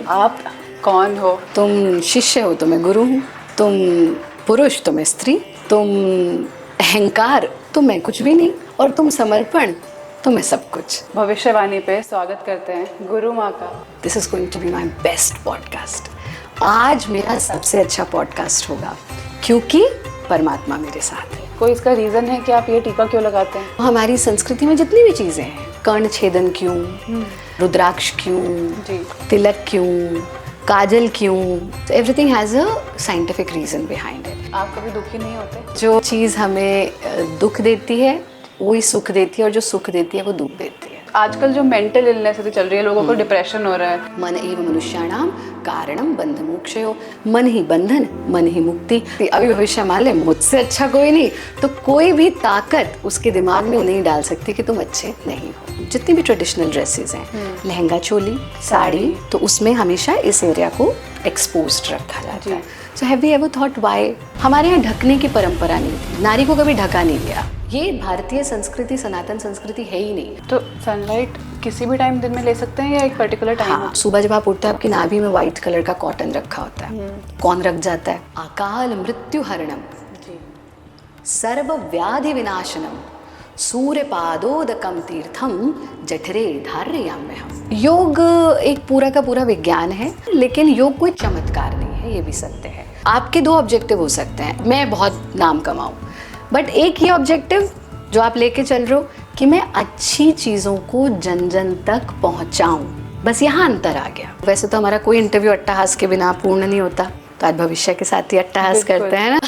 आप कौन हो? तुम शिष्य हो तो मैं गुरु हूँ, तुम पुरुष तो मैं स्त्री, तुम अहंकार तो मैं कुछ भी नहीं, और तुम समर्पण तो मैं सब कुछ। भविष्यवाणी पे स्वागत करते हैं गुरु माँ का। This is going to be my best podcast. आज मेरा सबसे अच्छा पॉडकास्ट होगा क्योंकि परमात्मा मेरे साथ है। कोई इसका रीज़न है कि आप ये टीका क्यों लगाते हैं? हमारी संस्कृति में जितनी भी चीज़ें हैं, कर्ण छेदन क्यों, रुद्राक्ष क्यों, जी। तिलक क्यों, काजल क्यों, everything has a scientific reason behind it. आप कभी दुखी नहीं होते? जो चीज़ हमें दुख देती है वही सुख देती है, और जो सुख देती है वो दुख देती है। आजकल जो मेंटल इलनेस चल रही है, लोगों को डिप्रेशन हो रहा है। मन एव मनुष्याणाम कारणम बंध मोक्षयो, मन ही बंधन मन ही मुक्ति। अभी भविष्य माले मुझसे अच्छा कोई नहीं, तो कोई भी ताकत उसके दिमाग में नहीं डाल सकती कि तुम अच्छे नहीं हो। जितनी भी ट्रेडिशनल ड्रेसेस हैं, लहंगा चोली साड़ी, तो उसमें हमेशा इस एरिया को एक्सपोज्ड रखा जाता है। So have we ever thought why? हमारे यहाँ ढकने की परंपरा नहीं थी, नारी को कभी ढका नहीं गया। ये भारतीय संस्कृति, सनातन संस्कृति है ही नहीं। तो सनलाइट किसी भी टाइम दिन में ले सकते हैं या एक पर्टिकुलर टाइम? हाँ, सुबह जब आप उठते हैं आपकी नाभि में व्हाइट कलर का कॉटन रखा होता है। कौन रख जाता है? अकाल मृत्यु हरणम, सर्व व्याधि विनाशनम, सूर्य पादोदकम तीर्थम जठरे धारयाम्यहम्। योग एक पूरा का पूरा विज्ञान है, लेकिन योग कोई चमत्कार नहीं है, ये भी सत्य है। आपके दो ऑब्जेक्टिव हो सकते हैं, मैं बहुत नाम कमाऊं, बट एक ये ऑब्जेक्टिव जो आप लेके चल रहे हो कि मैं अच्छी चीज़ों को जन जन तक पहुंचाऊं, बस यहाँ अंतर आ गया। वैसे तो हमारा कोई इंटरव्यू अट्टहास के बिना पूर्ण नहीं होता, तो आज भविष्य के साथ ही अट्टहास करते हैं ना।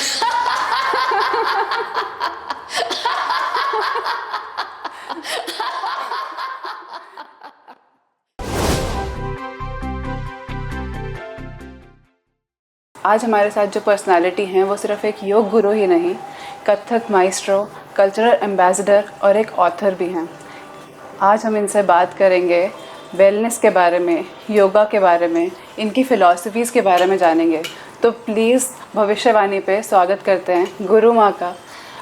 आज हमारे साथ जो पर्सनालिटी हैं वो सिर्फ एक योग गुरु ही नहीं, कथक माइस्ट्रो, कल्चरल एम्बेसडर और एक ऑथर भी हैं। आज हम इनसे बात करेंगे वेलनेस के बारे में, योगा के बारे में, इनकी फ़िलॉसफीज़ के बारे में जानेंगे। तो प्लीज़ भविष्यवाणी पे स्वागत करते हैं गुरु माँ का,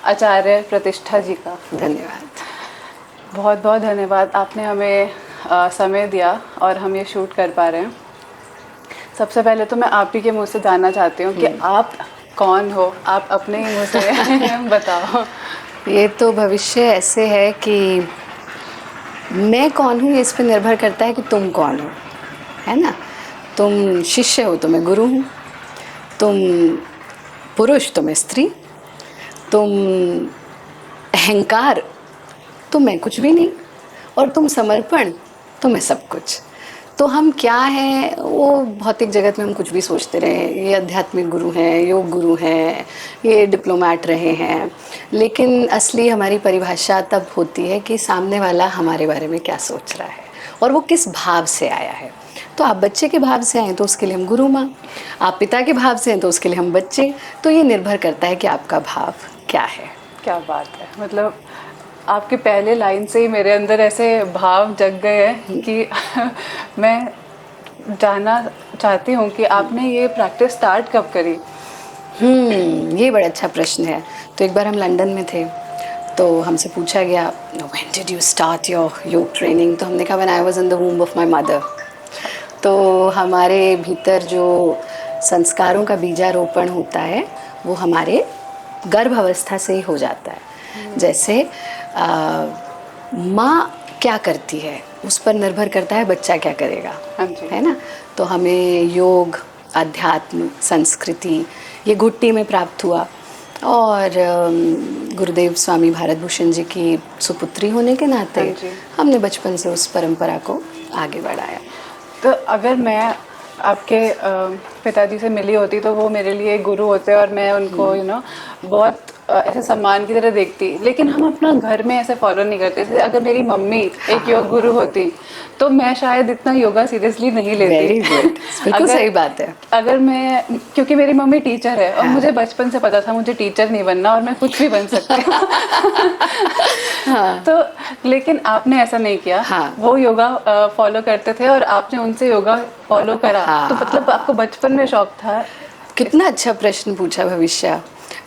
आचार्य प्रतिष्ठा जी का। धन्यवाद। बहुत बहुत धन्यवाद, आपने हमें समय दिया और हम ये शूट कर पा रहे हैं। सबसे पहले तो मैं आप ही के मुंह से जानना चाहती हूँ कि आप कौन हो? आप अपने ही मुंह से बताओ। ये तो भविष्य ऐसे है कि मैं कौन हूँ इस पर निर्भर करता है कि तुम कौन हो, है ना। तुम शिष्य हो तो मैं गुरु हूँ, तुम पुरुष तो मैं स्त्री, तुम अहंकार तो मैं कुछ भी नहीं, और तुम समर्पण तो मैं सब कुछ। तो हम क्या हैं? वो भौतिक जगत में हम कुछ भी सोचते रहे, ये आध्यात्मिक गुरु हैं, योग गुरु हैं, ये डिप्लोमैट रहे हैं, लेकिन असली हमारी परिभाषा तब होती है कि सामने वाला हमारे बारे में क्या सोच रहा है और वो किस भाव से आया है। तो आप बच्चे के भाव से आए तो उसके लिए हम गुरु माँ, आप पिता के भाव से हैं तो उसके लिए हम बच्चे। तो ये निर्भर करता है कि आपका भाव क्या है। क्या बात है, मतलब आपके पहले लाइन से ही मेरे अंदर ऐसे भाव जग गए हैं कि मैं जानना चाहती हूँ कि आपने ये प्रैक्टिस स्टार्ट कब करी? ये बड़ा अच्छा प्रश्न है। तो एक बार हम लंदन में थे, तो हमसे पूछा गया when did you start your योग ट्रेनिंग? तो हमने कहा when I was in the womb of my mother. तो हमारे भीतर जो संस्कारों का बीजारोपण होता है वो हमारे गर्भ अवस्था से ही हो जाता है। जैसे माँ क्या करती है उस पर निर्भर करता है बच्चा क्या करेगा, है ना। तो हमें योग, अध्यात्म, संस्कृति ये घुट्टी में प्राप्त हुआ, और गुरुदेव स्वामी भारत भूषण जी की सुपुत्री होने के नाते हमने बचपन से उस परंपरा को आगे बढ़ाया। तो अगर मैं आपके पिताजी से मिली होती तो वो मेरे लिए गुरु होते और मैं उनको बहुत ऐसे सम्मान की तरह देखती, लेकिन हम अपना घर में ऐसे फॉलो नहीं करते थे। अगर मेरी मम्मी एक योग गुरु होती तो मैं शायद इतना योगा सीरियसली नहीं लेती। वेरी गुड, बिल्कुल सही बात है। अगर मैं, क्योंकि मेरी मम्मी टीचर है और मुझे बचपन से पता था मुझे टीचर नहीं बनना और मैं कुछ भी बन सकती हूँ। तो लेकिन आपने ऐसा नहीं किया। वो योगा फॉलो करते थे और आपने उनसे योगा फॉलो करा। तो मतलब आपको बचपन में शौक था। कितना अच्छा प्रश्न पूछा भविष्य।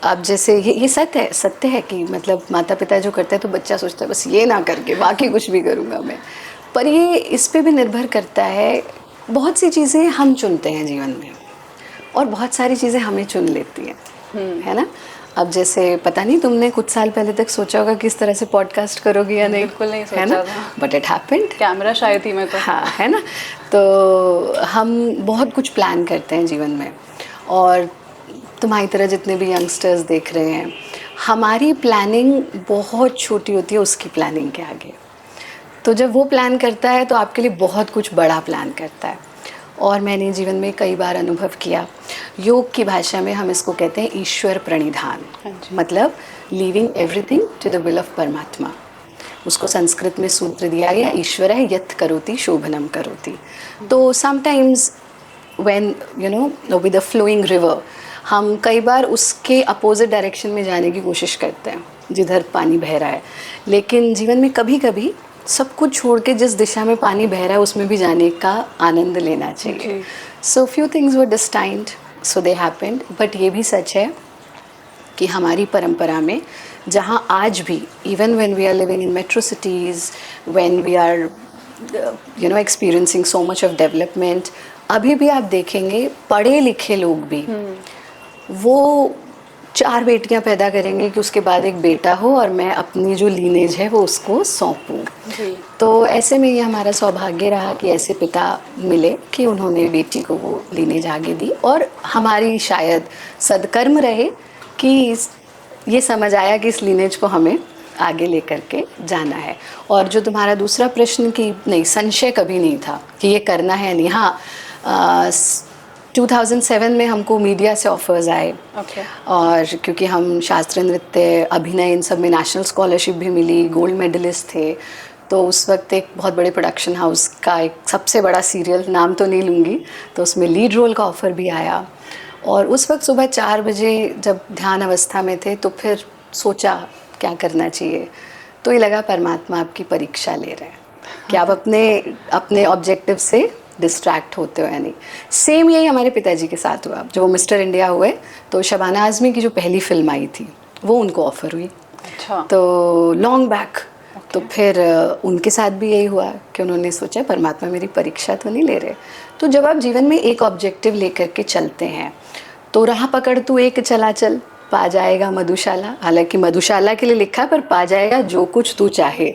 अब जैसे ये सत्य है कि मतलब माता पिता जो करते हैं तो बच्चा सोचता है बस ये ना करके बाकी कुछ भी करूँगा मैं। पर ये इस पे भी निर्भर करता है, बहुत सी चीज़ें हम चुनते हैं जीवन में और बहुत सारी चीज़ें हमें चुन लेती हैं, है ना। अब जैसे पता नहीं तुमने कुछ साल पहले तक सोचा होगा किस तरह से पॉडकास्ट करोगी या नहीं, बिल्कुल नहीं है ना, सोचा था। But it happened. Camera shy थी मैं तो। हाँ, है ना। तो हम बहुत कुछ प्लान करते हैं जीवन में, और तुम्हारी तरह जितने भी यंगस्टर्स देख रहे हैं, हमारी प्लानिंग बहुत छोटी होती है उसकी प्लानिंग के आगे। तो जब वो प्लान करता है तो आपके लिए बहुत कुछ बड़ा प्लान करता है। और मैंने जीवन में कई बार अनुभव किया, योग की भाषा में हम इसको कहते हैं ईश्वर प्रणिधान, मतलब leaving everything to the will of Paramatma. उसको संस्कृत में सूत्र दिया गया, ईश्वर है यत् करोति शोभनम करोति। तो sometimes when you know with a flowing river, हम कई बार उसके अपोजिट डायरेक्शन में जाने की कोशिश करते हैं जिधर पानी बह रहा है, लेकिन जीवन में कभी कभी सब कुछ छोड़ के जिस दिशा में पानी बह रहा है उसमें भी जाने का आनंद लेना चाहिए। So few things were destined, so they happened. But ये भी सच है कि हमारी परंपरा में जहाँ आज भी, even when we are living in metro cities, when we are you know experiencing so much of development, अभी भी आप देखेंगे पढ़े लिखे लोग भी वो 4 बेटियां पैदा करेंगे कि उसके बाद एक बेटा हो और मैं अपनी जो लीनेज है वो उसको सौंपूं। तो ऐसे में ये हमारा सौभाग्य रहा कि ऐसे पिता मिले कि उन्होंने बेटी को वो लीनेज आगे दी, और हमारी शायद सदकर्म रहे कि ये समझ आया कि इस लीनेज को हमें आगे लेकर के जाना है। और जो तुम्हारा दूसरा प्रश्न कि नहीं, संशय कभी नहीं था कि ये करना है नहीं। हाँ, 2007 में हमको मीडिया से ऑफर्स आए, और क्योंकि हम शास्त्रीय नृत्य, अभिनय, इन सब में नेशनल स्कॉलरशिप भी मिली, गोल्ड मेडलिस्ट थे, तो उस वक्त एक बहुत बड़े प्रोडक्शन हाउस का एक सबसे बड़ा सीरियल, नाम तो नहीं लूँगी, तो उसमें लीड रोल का ऑफ़र भी आया। और उस वक्त सुबह 4 बजे जब ध्यान अवस्था में थे तो फिर सोचा क्या करना चाहिए, तो ये लगा परमात्मा आपकी परीक्षा ले रहे हैं कि आप अपने ऑब्जेक्टिव से डिस्ट्रैक्ट होते हो या नहीं। सेम यही हमारे पिताजी के साथ हुआ। जब वो मिस्टर इंडिया हुए तो शबाना आज़मी की जो पहली फिल्म आई थी वो उनको ऑफ़र हुई। अच्छा। तो लॉन्ग बैक, तो फिर उनके साथ भी यही हुआ कि उन्होंने सोचा परमात्मा मेरी परीक्षा तो नहीं ले रहे। तो जब आप जीवन में एक ऑब्जेक्टिव लेकर के चलते हैं तो राह पकड़ तू एक चला चल, पा जाएगा मधुशाला। हालांकि मधुशाला के लिए लिखा, पर पा जाएगा जो कुछ तू चाहे।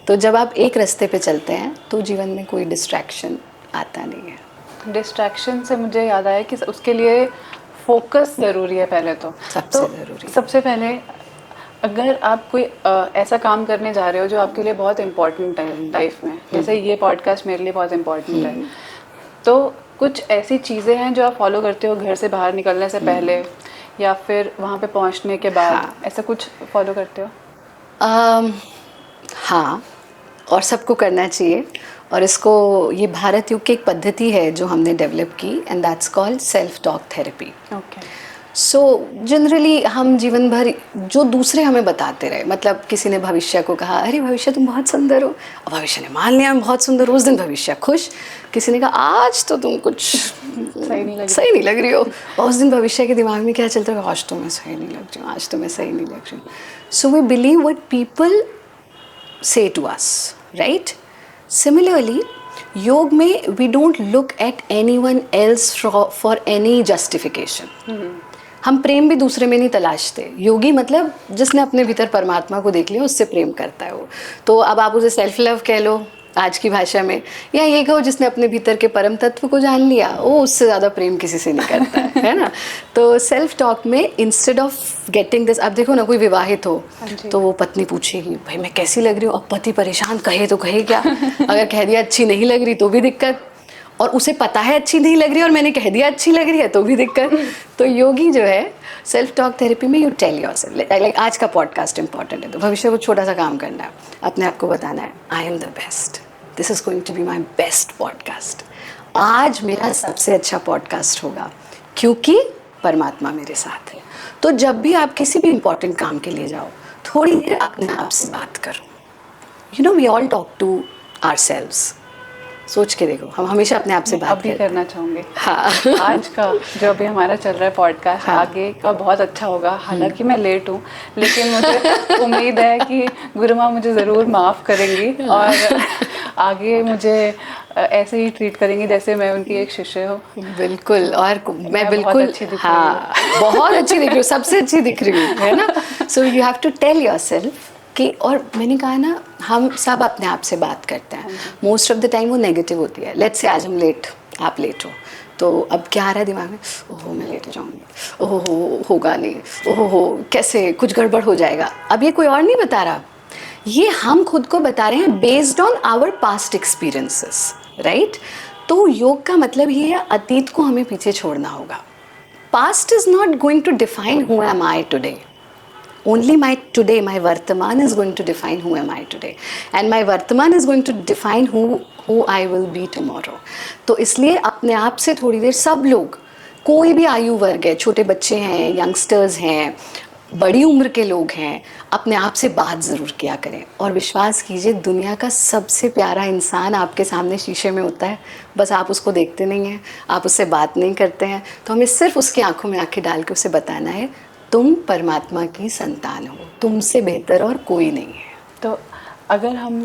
तो जब आप एक रास्ते पे चलते हैं तो जीवन में कोई डिस्ट्रैक्शन आता नहीं है। डिस्ट्रैक्शन से मुझे याद आया कि उसके लिए फोकस ज़रूरी है पहले तो। ज़रूरी। सबसे पहले अगर आप कोई ऐसा काम करने जा रहे हो जो आपके लिए बहुत इम्पोर्टेंट है लाइफ में, जैसे ये पॉडकास्ट मेरे लिए बहुत इम्पोर्टेंट है, तो कुछ ऐसी चीज़ें हैं जो आप फॉलो करते हो घर से बाहर निकलने से पहले या फिर वहाँ पे पहुँचने के बाद? हाँ। ऐसा कुछ फॉलो करते हो? हाँ, और सबको करना चाहिए। और इसको, ये भारत युग की एक पद्धति है जो हमने डेवलप की, and that's called self talk therapy. Okay. So generally हम जीवन भर जो दूसरे हमें बताते रहे, मतलब किसी ने भविष्य को कहा अरे भविष्य तुम बहुत सुंदर हो, और भविष्य ने मान लिया मैं बहुत सुंदर हूँ, उस दिन भविष्य खुश। किसी ने कहा आज तो तुम कुछ सही नहीं लग रही हो, और उस दिन भविष्य के दिमाग में क्या चलता है, आज तो मैं सही नहीं लग रही हूँ, आज तो मैं सही नहीं लग रही हूँ। So we believe what people say to us, right? Similarly, योग में we don't look at anyone else for any justification. हम प्रेम भी दूसरे में नहीं तलाशते। योगी मतलब जिसने अपने भीतर परमात्मा को देख लिया उससे प्रेम करता है वो। तो अब आप उसे सेल्फ लव कह लो आज की भाषा में, या ये कहो जिसने अपने भीतर के परम तत्व को जान लिया, वो उससे ज़्यादा प्रेम किसी से नहीं करता है ना। तो सेल्फ टॉक में इंस्टेड ऑफ गेटिंग दिस, आप देखो ना कोई विवाहित हो तो वो पत्नी पूछेगी भाई मैं कैसी लग रही हूँ, अब पति परेशान कहे तो कहे क्या, अगर कह दिया अच्छी नहीं लग रही तो भी दिक्कत, और उसे पता है अच्छी नहीं लग रही और मैंने कह दिया अच्छी लग रही है तो भी दिक्कत। तो योगी जो है सेल्फ टॉक थेरेपी में यू टेल योरसेल्फ, लाइक आज का पॉडकास्ट इंपॉर्टेंट है तो भविष्य को छोटा सा काम करना है, अपने आप को बताना है I am the best, this is going to be my best podcast, आज मेरा सबसे अच्छा पॉडकास्ट होगा क्योंकि परमात्मा मेरे साथ है। तो जब भी आप किसी भी इंपॉर्टेंट काम के लिए जाओ थोड़ी देर अपने आप से बात करो। You know we all talk to ourselves, सोच के देखो, हम हमेशा अपने आप से बात अभी करते हैं। करना चाहूँगी। हाँ आज का जो अभी हमारा चल रहा है पॉडकास्ट, हाँ। आगे का बहुत अच्छा होगा। हालांकि मैं लेट हूँ, लेकिन मुझे उम्मीद है कि गुरु माँ मुझे ज़रूर माफ़ करेंगी और आगे मुझे ऐसे ही ट्रीट करेंगी जैसे मैं उनकी एक शिष्य हूँ। बिल्कुल, और मैं बहुत बिल्कुल, अच्छी दिख रही हूँ। हाँ बहुत अच्छी दिख रही हूँ, सबसे अच्छी दिख रही हूँ, है ना। So you have to tell yourself कि, और मैंने कहा ना, हम सब अपने आप से बात करते हैं, मोस्ट ऑफ द टाइम वो नेगेटिव होती है। लेट्स से आज हम लेट, आप लेट हो, तो अब क्या आ रहा है दिमाग में, ओहो मैं लेट हो जाऊंगी, ओहो होगा नहीं, ओहो कैसे कुछ गड़बड़ हो जाएगा। अब ये कोई और नहीं बता रहा, ये हम खुद को बता रहे हैं based on our past experiences, right. तो योग का मतलब ये है, अतीत को हमें पीछे छोड़ना होगा। Past is not going to define who am I today, only my today, my vartaman is going to define who am I today, and my vartaman is going to define who I will be tomorrow. तो इसलिए अपने आप से थोड़ी देर, सब लोग, कोई भी आयु वर्ग है, छोटे बच्चे हैं, यंगस्टर्स हैं, बड़ी उम्र के लोग हैं, अपने आप से बात ज़रूर किया करें। और विश्वास कीजिए, दुनिया का सबसे प्यारा इंसान आपके सामने शीशे में होता है, बस आप उसको देखते नहीं हैं, आप उससे बात नहीं करते हैं। तो हमें सिर्फ उसकी आंखों में आंखें डाल के उसे बताना है, तुम परमात्मा की संतान हो, तुमसे बेहतर और कोई नहीं है। तो अगर हम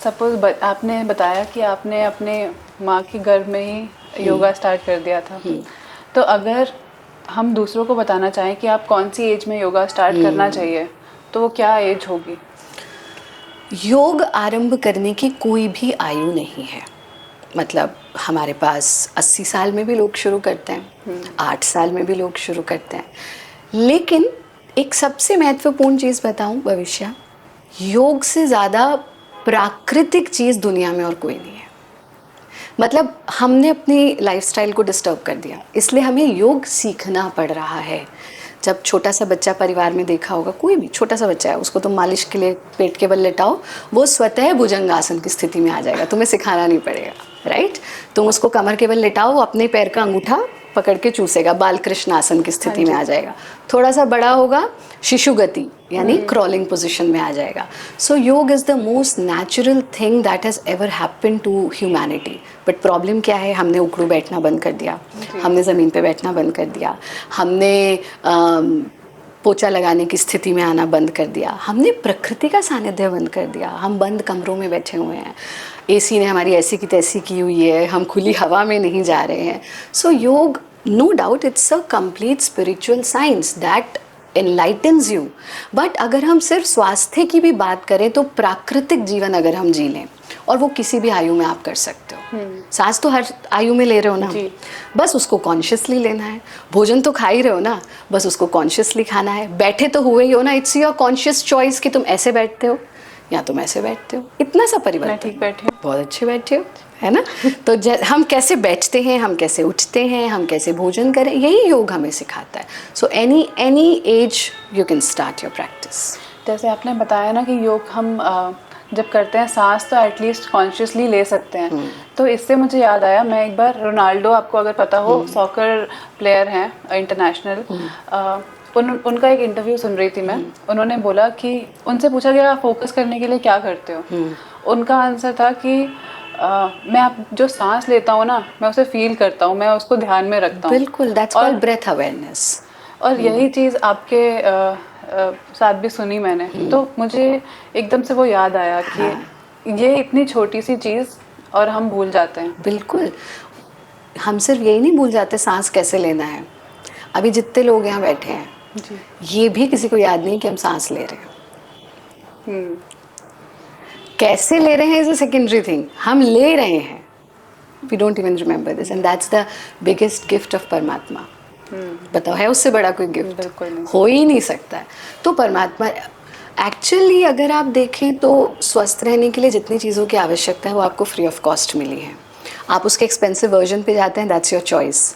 सपोज आपने बताया कि आपने अपने माँ के गर्भ में ही योगा स्टार्ट कर दिया था, तो अगर हम दूसरों को बताना चाहें कि आप कौन सी एज में योगा स्टार्ट करना चाहिए, तो वो क्या एज होगी? योग आरंभ करने की कोई भी आयु नहीं है। मतलब हमारे पास 80 साल में भी लोग शुरू करते हैं, 8 साल में भी लोग शुरू करते हैं। लेकिन एक सबसे महत्वपूर्ण चीज़ बताऊं भविष्य, योग से ज़्यादा प्राकृतिक चीज़ दुनिया में और कोई नहीं है। मतलब हमने अपनी लाइफस्टाइल को डिस्टर्ब कर दिया, इसलिए हमें योग सीखना पड़ रहा है। जब छोटा सा बच्चा, परिवार में देखा होगा, कोई भी छोटा सा बच्चा है, उसको तुम मालिश के लिए पेट के बल लेटाओ, वो स्वतः भुजंगासन की स्थिति में आ जाएगा, तुम्हें सिखाना नहीं पड़ेगा, राइट। तुम उसको कमर के बल लेटाओ, वो अपने पैर का अंगूठा पकड़ के चूसेगा, बाल कृष्ण आसन की स्थिति में आ जाएगा। थोड़ा सा बड़ा होगा, शिशु गति यानी क्रॉलिंग पोजीशन में आ जाएगा। So yoga is the most natural thing that has ever happen to humanity. But problem क्या है, हमने उखड़ू बैठना बंद कर दिया, हमने ज़मीन पे बैठना बंद कर दिया, हमने पोछा लगाने की स्थिति में आना बंद कर दिया, हमने प्रकृति का सानिध्य बंद कर दिया, हम बंद कमरों में बैठे हुए हैं, एसी ने हमारी ऐसी की तैसी की हुई है, हम खुली हवा में नहीं जा रहे हैं। So yoga, no doubt, it's a complete spiritual science that enlightens you. But अगर हम सिर्फ स्वास्थ्य की भी बात करें, तो प्राकृतिक जीवन अगर हम जी लें, और वो किसी भी आयु में आप कर सकते हो। सांस तो हर आयु में ले रहे हो ना, बस उसको कॉन्शियसली लेना है। भोजन तो खा ही रहे हो ना, बस उसको कॉन्शियसली खाना है। बैठे तो हुए ही हो ना, इट्स योर कॉन्शियस चॉइस कि तुम ऐसे बैठते हो या तुम ऐसे बैठते हो। इतना सा परिवर्तन। ठीक बैठे, बहुत अच्छे बैठे हो, है ना। तो हम कैसे बैठते हैं, हम कैसे उठते हैं, हम कैसे भोजन करें, यही योग हमें सिखाता है। So any as you can start your practice. जैसे आपने बताया ना कि योग हम जब करते हैं, सांस तो एटलीस्ट कॉन्शियसली ले सकते हैं। तो इससे मुझे याद आया, मैं एक बार, रोनाल्डो आपको अगर पता हो, सॉकर प्लेयर हैं इंटरनेशनल, उनका एक इंटरव्यू सुन रही थी मैं। उन्होंने बोला कि उनसे पूछा गया आप फोकस करने के लिए क्या करते हो। उनका आंसर था कि मैं आप जो सांस लेता हूँ ना, मैं उसे फील करता हूँ, मैं उसको ध्यान में रखता हूँ। बिल्कुल, दैट्स कॉल्ड ब्रेथ अवेयरनेस। और यही चीज़ आपके साथ भी सुनी मैंने, तो मुझे एकदम से वो याद आया कि ये इतनी छोटी सी चीज़ और हम भूल जाते हैं। बिल्कुल, हम सिर्फ यही नहीं भूल जाते सांस कैसे लेना है। अभी जितने लोग यहाँ बैठे हैं जी, ये भी किसी को याद नहीं कि हम सांस ले रहे हैं। कैसे ले रहे हैं इज अ सेकेंडरी थिंग, हम ले रहे हैं। We don't even remember this, and that's the biggest gift of Paramatma. बताओ, है उससे बड़ा कोई गिफ्ट? बिल्कुल नहीं। हो ही नहीं सकता है। तो परमात्मा एक्चुअली, अगर आप देखें तो स्वस्थ रहने के लिए जितनी चीज़ों की आवश्यकता है वो आपको फ्री ऑफ कॉस्ट मिली है। आप उसके एक्सपेंसिव वर्जन पे जाते हैं, that's your choice.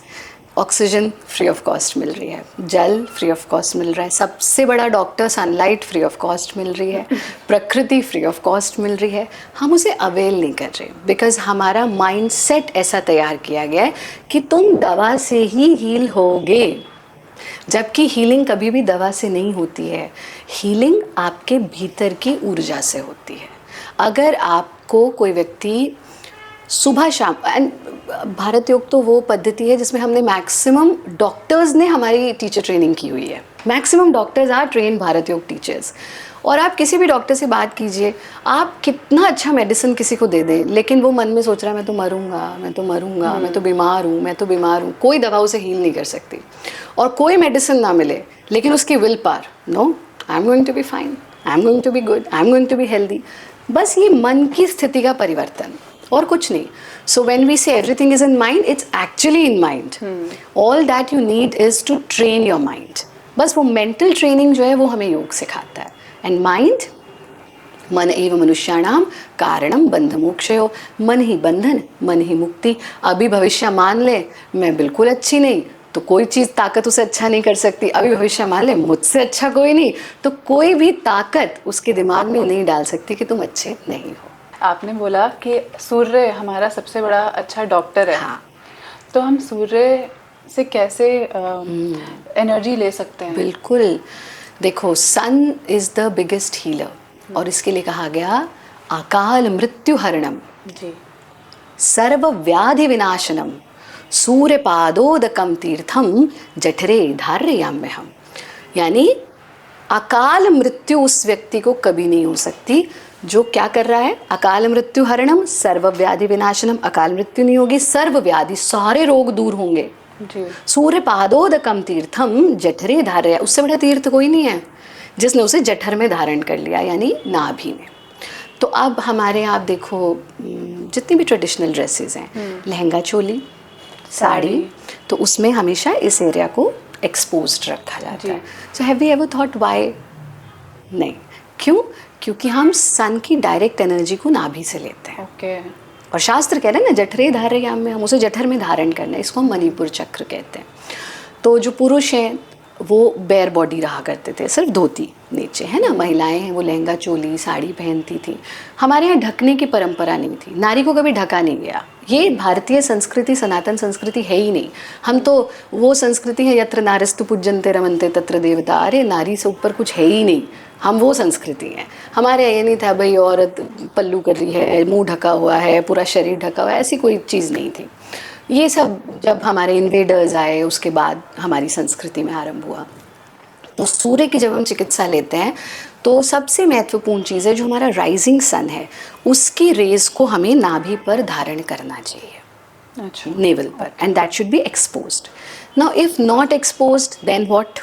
Oxygen free of cost मिल रही है, जल फ्री ऑफ कॉस्ट मिल रहा है, सबसे बड़ा doctor sunlight free of cost मिल रही है, प्रकृति फ्री ऑफ कॉस्ट मिल रही है। हम उसे अवेल नहीं कर रहे बिकॉज हमारा माइंड सेट ऐसा तैयार किया गया है कि तुम दवा से ही हील होगे, जबकि हीलिंग कभी भी दवा से नहीं होती है। हीलिंग आपके भीतर की ऊर्जा से होती है। अगर आपको कोई व्यक्ति सुबह शाम। एंड भारत योग तो वो पद्धति है जिसमें हमने मैक्सिमम डॉक्टर्स ने हमारी टीचर ट्रेनिंग की हुई है। Maximum doctors are train Bharat yoga teachers. और आप किसी भी डॉक्टर से बात कीजिए, आप कितना अच्छा मेडिसिन किसी को दे दें, लेकिन वो मन में सोच रहा है मैं तो मरूंगा, मैं तो मरूंगा, मैं तो बीमार हूँ, मैं तो बीमार हूँ, कोई दवा उसे हील नहीं कर सकती। और कोई मेडिसिन ना मिले लेकिन उसकी will power, no I am going to be fine, I am going to be good, I am going to be healthy. बस ये मन की स्थिति का परिवर्तन और कुछ नहीं। So when we say everything is in mind, it's actually in mind. All that you need is to train your mind. बस वो मेंटल ट्रेनिंग जो है वो हमें योग सिखाता है। एंड माइंड, मन एव मनुष्याणाम कारणम बंध मोक्षयो। मन ही बंधन, मन ही मुक्ति। अभी भविष्य मान ले मैं बिल्कुल अच्छी नहीं, तो कोई चीज़ ताकत उसे अच्छा नहीं कर सकती। अभी भविष्य मान ले मुझसे अच्छा कोई नहीं, तो कोई भी ताकत उसके दिमाग में नहीं डाल सकती कि तुम अच्छे नहीं हो। आपने बोला कि सूर्य हमारा सबसे बड़ा अच्छा डॉक्टर है। हाँ। तो हम सूर्य से कैसे एनर्जी ले सकते हैं? बिल्कुल, देखो सन इज द बिगेस्ट हीलर, और इसके लिए कहा गया अकाल मृत्यु हरणम, जी, सर्व व्याधि विनाशनम, सूर्य पादोदकम तीर्थम जठरे धारयाम्यहम। यानी अकाल मृत्यु उस व्यक्ति को कभी नहीं हो सकती जो क्या कर रहा है, अकाल मृत्यु हरणम सर्व व्याधि विनाशनम। अकाल मृत्यु नहीं होगी, सर्व व्याधि, सारे रोग दूर होंगे। जी। सूर्य पादोदकम तीर्थम जठरे धारया। उससे बड़ा तीर्थ कोई नहीं है जिसने उसे जठर में धारण कर लिया, यानी नाभि में। तो अब हमारे यहाँ आप देखो जितनी भी ट्रेडिशनल ड्रेसेस हैं, लहंगा चोली, साड़ी, तो उसमें हमेशा इस एरिया को एक्सपोज्ड रखा जाता है। So have we ever thought why? नहीं। क्यों? क्योंकि हम सन की डायरेक्ट एनर्जी को नाभि से लेते हैं। ओके। और शास्त्र कह रहे हैं ना जठरे धारयाम में, हम उसे जठर में धारण करना है। इसको हम मणिपुर चक्र कहते हैं। तो जो पुरुष हैं वो बेयर बॉडी रहा करते थे, सिर्फ धोती नीचे, है ना। महिलाएं हैं वो लहंगा चोली साड़ी पहनती थी। हमारे यहाँ ढकने की परंपरा नहीं थी, नारी को कभी ढका नहीं गया। ये भारतीय संस्कृति, सनातन संस्कृति है ही नहीं। हम तो वो संस्कृति है यत्र नारस्तु पूज्यन्ते रमन्ते तत्र देवता। अरे नारी से ऊपर कुछ है ही नहीं, हम वो संस्कृति हैं। हमारे यहाँ ये नहीं था भाई औरत पल्लू कर रही है, मुंह ढका हुआ है, पूरा शरीर ढका हुआ है, ऐसी कोई चीज़ नहीं थी। ये सब जब हमारे इन्वेडर्स आए उसके बाद हमारी संस्कृति में आरंभ हुआ। तो सूर्य की जब हम चिकित्सा लेते हैं तो सबसे महत्वपूर्ण चीज़ है जो हमारा राइजिंग सन है, उसकी रेज को हमें नाभि पर धारण करना चाहिए। अच्छा। नेवल पर, and that should be exposed. Now if not exposed then what?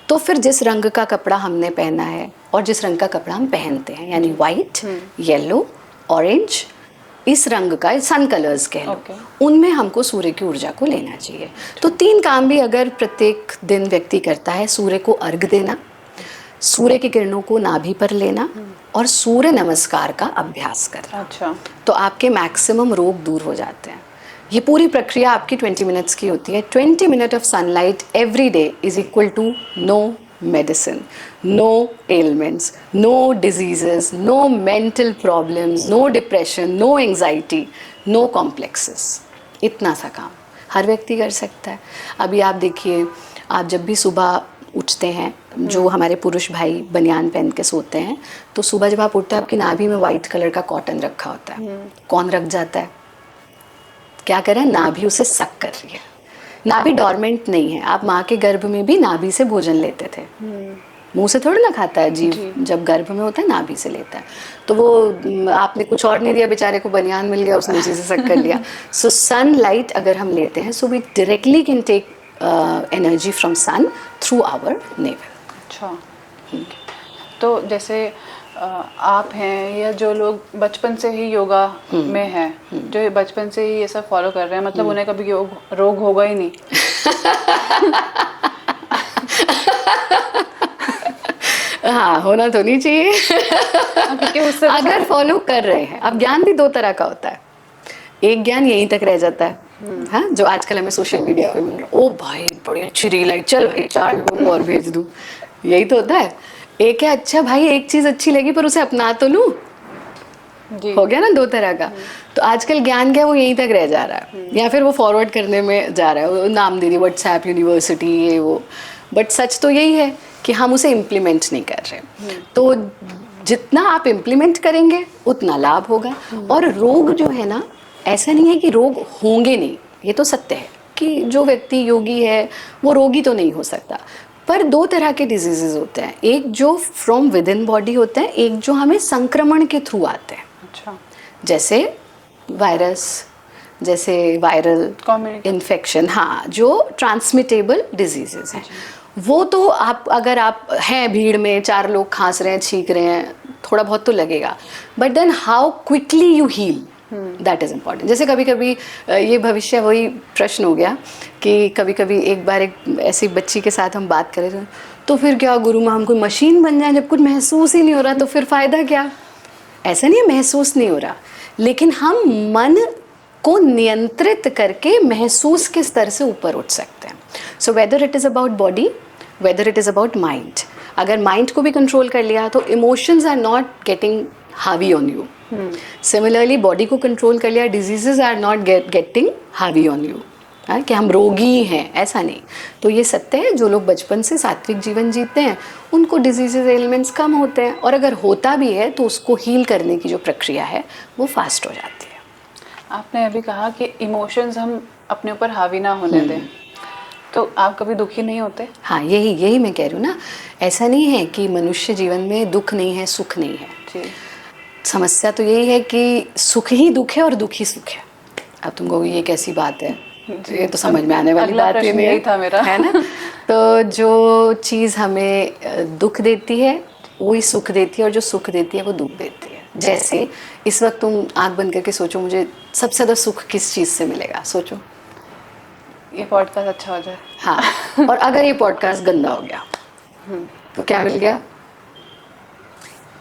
तो फिर जिस रंग का कपड़ा हमने पहना है और जिस रंग का कपड़ा हम पहनते हैं, यानी वाइट, येलो, ऑरेंज, इस रंग का सन कलर्स कह लो, उनमें हमको सूर्य की ऊर्जा को लेना चाहिए। तो 3 काम भी अगर प्रत्येक दिन व्यक्ति करता है, सूर्य को अर्घ देना, सूर्य की किरणों को नाभि पर लेना और सूर्य नमस्कार का अभ्यास करना, अच्छा, तो आपके मैक्सिमम रोग दूर हो जाते हैं। ये पूरी प्रक्रिया आपकी 20 मिनट्स की होती है। 20 minute of sunlight every day is equal to no medicine, no ailments, no diseases, no mental problems, no depression, no anxiety, no complexes. इतना सा काम हर व्यक्ति कर सकता है। अभी आप देखिए, आप जब भी सुबह उठते हैं, जो हमारे पुरुष भाई बनियान पहन के सोते हैं, तो सुबह जब आप उठते हैं आपकी नाभि में वाइट कलर का कॉटन रखा होता है। कौन रख जाता है? क्या कर रहा है? नाभि उसे सक कर रही है। नाभि डॉर्मेंट नहीं है। आप माँ के गर्भ में भी नाभि से भोजन लेते थे, मुंह से थोड़ी ना खाता है जीव, जब गर्भ में होता है नाभि से लेता है। तो वो आपने कुछ और नहीं दिया, बेचारे को बनियान मिल गया, उसने उसी से सक कर लिया। सो सनलाइट अगर हम लेते हैं, so we directly can take energy from sun through our navel. अच्छा। तो जैसे आप हैं या जो लोग बचपन से ही योगा में हैं, जो बचपन से ही ये सब फॉलो कर रहे हैं, मतलब उन्हें कभी रोग होगा ही नहीं। हाँ, होना तो नहीं चाहिए। क्योंकि उससे अगर फॉलो कर रहे हैं। अब ज्ञान भी 2 तरह का होता है। एक ज्ञान यहीं तक रह जाता है, हाँ, जो आजकल हमें सोशल मीडिया पे मिल रहा है। ओ भाई बड़ी अच्छी रील आई, चल भाई 4 लोगों को और भेज दूँ, यही तो होता है। एक है अच्छा भाई एक चीज़ अच्छी लगी पर उसे अपना तो लूँ, हो गया ना 2 तरह का। तो आजकल ज्ञान क्या वो यहीं तक रह जा रहा है, या फिर वो फॉरवर्ड करने में जा रहा है, वो नाम दे दी व्हाट्सएप यूनिवर्सिटी ये वो। बट सच तो यही है कि हम उसे इम्प्लीमेंट नहीं कर रहे। तो जितना आप इम्प्लीमेंट करेंगे उतना लाभ होगा। और रोग जो है ना ऐसा नहीं है कि रोग होंगे नहीं, ये तो सत्य है कि जो व्यक्ति योगी है वो रोगी तो नहीं हो सकता, पर दो तरह के डिजीजेस होते हैं, एक जो फ्रॉम विद इन बॉडी होते हैं, एक जो हमें संक्रमण के थ्रू आते हैं। अच्छा। जैसे वायरस, जैसे वायरल इन्फेक्शन, हाँ, जो ट्रांसमिटेबल डिजीजेस हैं। वो तो आप अगर आप हैं भीड़ में, 4 लोग खांस रहे हैं, छींक रहे हैं, थोड़ा बहुत तो लगेगा, but then how quickly you heal, that is important. जैसे कभी कभी ये भविष्य वही प्रश्न हो गया कि कभी कभी एक बार एक ऐसी बच्ची के साथ हम बात कर रहे थे, तो फिर क्या गुरु माँ हम कोई मशीन बन जाए, जब कुछ महसूस ही नहीं हो रहा तो फिर फ़ायदा क्या? ऐसा नहीं है महसूस नहीं हो रहा, लेकिन हम मन को नियंत्रित करके महसूस के स्तर से ऊपर उठ सकते हैं। So whether it is about body, whether it is about mind, अगर माइंड को भी कंट्रोल कर लिया तो इमोशंस आर नॉट गेटिंग हावी ऑन यू। सिमिलरली बॉडी को कंट्रोल कर लिया, डिजीजेज आर नॉट गेटिंग हावी ऑन यू, कि हम रोगी हैं, ऐसा नहीं। तो ये सत्य है, जो लोग बचपन से सात्विक जीवन जीते हैं उनको डिजीजेज एलिमेंट्स कम होते हैं, और अगर होता भी है तो उसको हील करने की जो प्रक्रिया है वो फास्ट हो जाती है। आपने अभी कहा कि इमोशंस हम अपने ऊपर हावी ना होने दें, तो आप कभी दुखी नहीं होते? हाँ, यही मैं कह रही हूँ ना, ऐसा नहीं है कि मनुष्य जीवन में दुख नहीं है, सुख नहीं है। जी। समस्या तो यही है कि सुख ही दुख है और दुख ही सुख है। अब तुम कहोगे ये कैसी बात है, ये तो समझ में आने वाली बात ही नहीं था मेरा, है ना। तो जो चीज़ हमें दुख देती है वही सुख देती है, और जो सुख देती है वो दुख देती है। जैसे इस वक्त तुम आंख बंद करके सोचो, मुझे सबसे ज़्यादा सुख किस चीज़ से मिलेगा, सोचो। ये पॉडकास्ट अच्छा हो जाए। हाँ, और अगर ये पॉडकास्ट गंदा हो गया तो क्या मिल गया?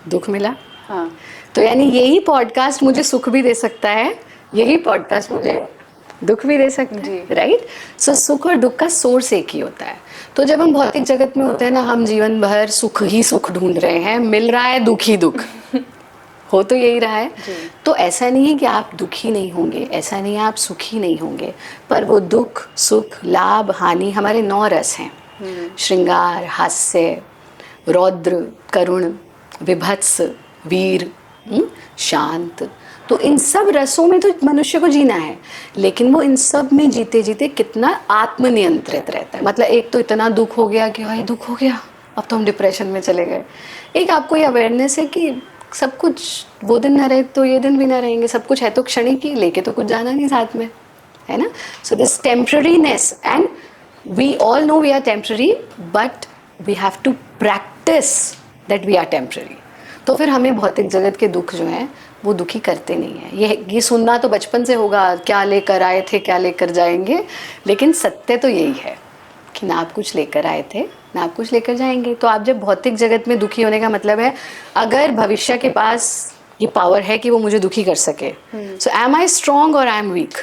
दुख मिला। हाँ। तो यानी यही पॉडकास्ट मुझे सुख भी दे सकता है, यही पॉडकास्ट मुझे दुख भी दे सकता है, राइट। सो सुख और दुख का सोर्स एक ही होता है। तो जब हम भौतिक जगत में होते हैं ना, हम जीवन भर सुख ही सुख ढूंढ रहे हैं, मिल रहा है दुख ही दुख हो तो यही रहा है। तो ऐसा नहीं है कि आप दुखी नहीं होंगे, ऐसा नहीं है आप सुखी नहीं होंगे, पर वो दुख सुख लाभ हानि हमारे 9 रस हैं। श्रृंगार, हास्य, रौद्र, करुण, विभत्स, वीर, शांत। तो इन सब रसों में तो मनुष्य को जीना है, लेकिन वो इन सब में जीते जीते कितना आत्मनियंत्रित रहता है। मतलब एक तो इतना दुख हो गया कि भाई दुख हो गया, अब तो हम डिप्रेशन में चले गए। एक आपको ये अवेयरनेस है कि सब कुछ वो दिन ना रहे तो ये दिन भी ना रहेंगे, सब कुछ है तो क्षणिक ही, लेके तो कुछ जाना नहीं साथ में, है ना। So this temporariness, and we all know we are temporary, but we have to practise that we are temporary. तो फिर हमें भौतिक जगत के दुख जो हैं वो दुखी करते नहीं हैं। ये सुनना तो बचपन से होगा, क्या लेकर आए थे क्या लेकर जाएंगे, लेकिन सत्य तो यही है कि ना आप कुछ लेकर आए थे ना आप कुछ लेकर जाएंगे। तो आप जब भौतिक जगत में दुखी होने का मतलब है, अगर भविष्य के पास ये पावर है कि वो मुझे दुखी कर सके, सो एम आई स्ट्रॉन्ग और I am weak?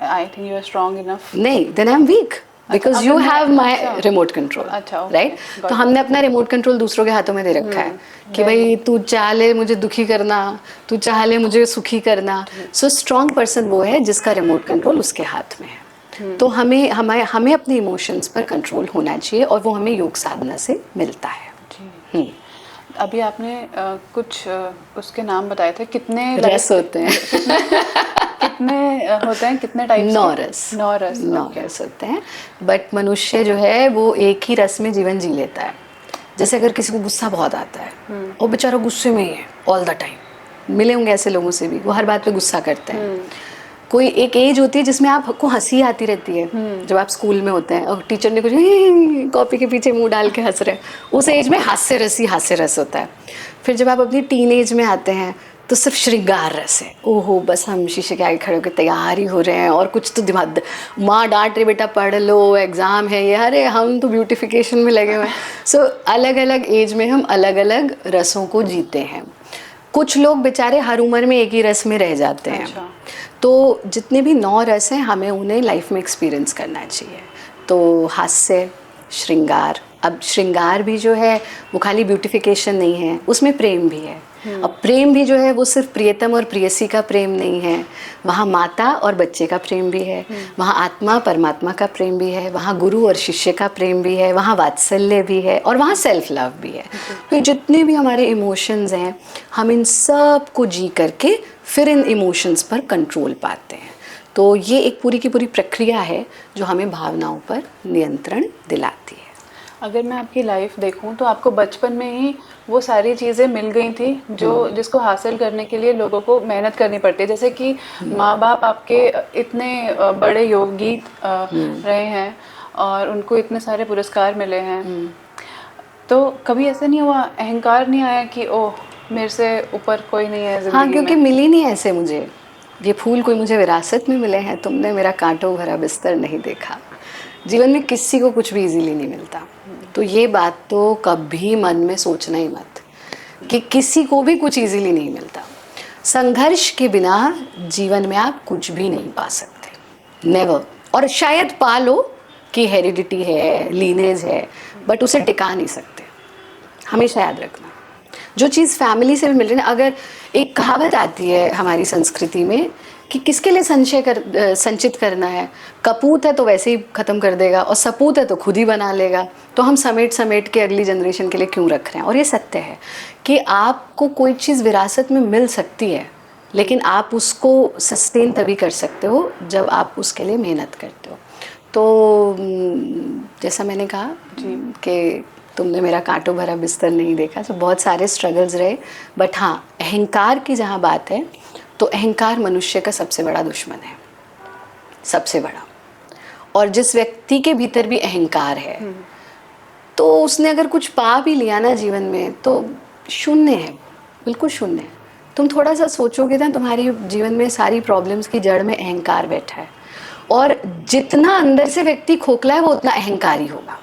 I think you are strong enough. नहीं, then I am weak, because you have my remote control, right. तो हमने अपना रिमोट कंट्रोल दूसरों के हाथों में दे रखा है कि भाई तू चाह ले मुझे दुखी करना, तू चाह ले मुझे सुखी करना। सो स्ट्रॉन्ग पर्सन वो है जिसका रिमोट कंट्रोल उसके हाथ में है। तो हमें अपने इमोशंस पर कंट्रोल होना चाहिए, और वो हमें योग साधना से मिलता है। अभी आपने कुछ उसके नाम बताए थे, कितने रस होते हैं कितने होते हैं, कितने टाइप्स? 9 रस। 9 रस, 9 रस होते हैं। बट मनुष्य जो है वो एक ही रस में जीवन जी लेता है। जैसे अगर किसी को गुस्सा बहुत आता है, वो बेचारा गुस्से में ही है ऑल द टाइम, मिले होंगे ऐसे लोगों से भी, वो हर बात पे गुस्सा करते हैं। कोई एक एज होती है जिसमें आपको हंसी आती रहती है, जब आप स्कूल में होते हैं और टीचर ने कुछ कॉपी के पीछे मुंह डाल के हंस रहे हैं, उस एज में हास्य रस होता है। फिर जब आप अपनी टीन एज में आते हैं तो सिर्फ श्रृंगार रस है। ओहो, बस हम शीशे के आगे खड़े होकर तैयार ही हो रहे हैं, और कुछ तो दिमाग, माँ डांट रही बेटा पढ़ लो एग्ज़ाम है ये, अरे हम तो ब्यूटिफिकेशन में लगे हुए हैं। सो अलग अलग एज में हम अलग अलग रसों को जीते हैं। कुछ लोग बेचारे हर उम्र में एक ही रस में रह जाते हैं। तो जितने भी 9 रस हैं हमें उन्हें लाइफ में एक्सपीरियंस करना चाहिए। तो हास्य, श्रृंगार, अब श्रृंगार भी जो है वो खाली ब्यूटिफिकेशन नहीं है, उसमें प्रेम भी है। अब प्रेम भी जो है वो सिर्फ प्रियतम और प्रियसी का प्रेम नहीं है, वहाँ माता और बच्चे का प्रेम भी है, वहाँ आत्मा परमात्मा का प्रेम भी है, वहाँ गुरु और शिष्य का प्रेम भी है, वहाँ वात्सल्य भी है, और वहाँ सेल्फ लव भी है। तो जितने भी हमारे इमोशंस हैं हम इन सब को जी करके फिर इन इमोशंस पर कंट्रोल पाते हैं। तो ये एक पूरी की पूरी प्रक्रिया है जो हमें भावनाओं पर नियंत्रण दिलाती है। अगर मैं आपकी लाइफ देखूं तो आपको बचपन में ही वो सारी चीज़ें मिल गई थी जो जिसको हासिल करने के लिए लोगों को मेहनत करनी पड़ती है। जैसे कि माँ बाप आपके इतने बड़े योगी रहे हैं और उनको इतने सारे पुरस्कार मिले हैं, तो कभी ऐसा नहीं हुआ, अहंकार नहीं आया कि ओह मेरे से ऊपर कोई नहीं है जिंदगी हाँ, क्योंकि में? मिली नहीं ऐसे मुझे, ये फूल कोई मुझे विरासत में मिले हैं, तुमने मेरा कांटों भरा बिस्तर नहीं देखा। जीवन में किसी को कुछ भी इजीली नहीं मिलता। तो ये बात तो कभी मन में सोचना ही मत कि किसी को भी कुछ इजीली नहीं मिलता। संघर्ष के बिना जीवन में आप कुछ भी नहीं पा सकते, नेवर। और शायद पा लो कि हेरिडिटी है, लीनेज है, बट उसे टिका नहीं सकते। हमेशा याद रखना, जो चीज़ फैमिली से भी मिल रही है। अगर एक कहावत आती है हमारी संस्कृति में कि किसके लिए संचित करना है, कपूत है तो वैसे ही ख़त्म कर देगा और सपूत है तो खुद ही बना लेगा, तो हम समेट समेट के अगली जनरेशन के लिए क्यों रख रहे हैं। और ये सत्य है कि आपको कोई चीज़ विरासत में मिल सकती है, लेकिन आप उसको सस्टेन तभी कर सकते हो जब आप उसके लिए मेहनत करते हो। तो जैसा मैंने कहा कि तुमने मेरा कांटों भरा बिस्तर नहीं देखा, तो बहुत सारे स्ट्रगल्स रहे। बट हाँ, अहंकार की जहाँ बात है तो अहंकार मनुष्य का सबसे बड़ा दुश्मन है, सबसे बड़ा। और जिस व्यक्ति के भीतर भी अहंकार है तो उसने अगर कुछ पा भी लिया ना जीवन में तो शून्य है, बिल्कुल शून्य है। तुम थोड़ा सा सोचोगे ना, तुम्हारी जीवन में सारी प्रॉब्लम्स की जड़ में अहंकार बैठा है। और जितना अंदर से व्यक्ति खोखला है वो उतना अहंकारी होगा,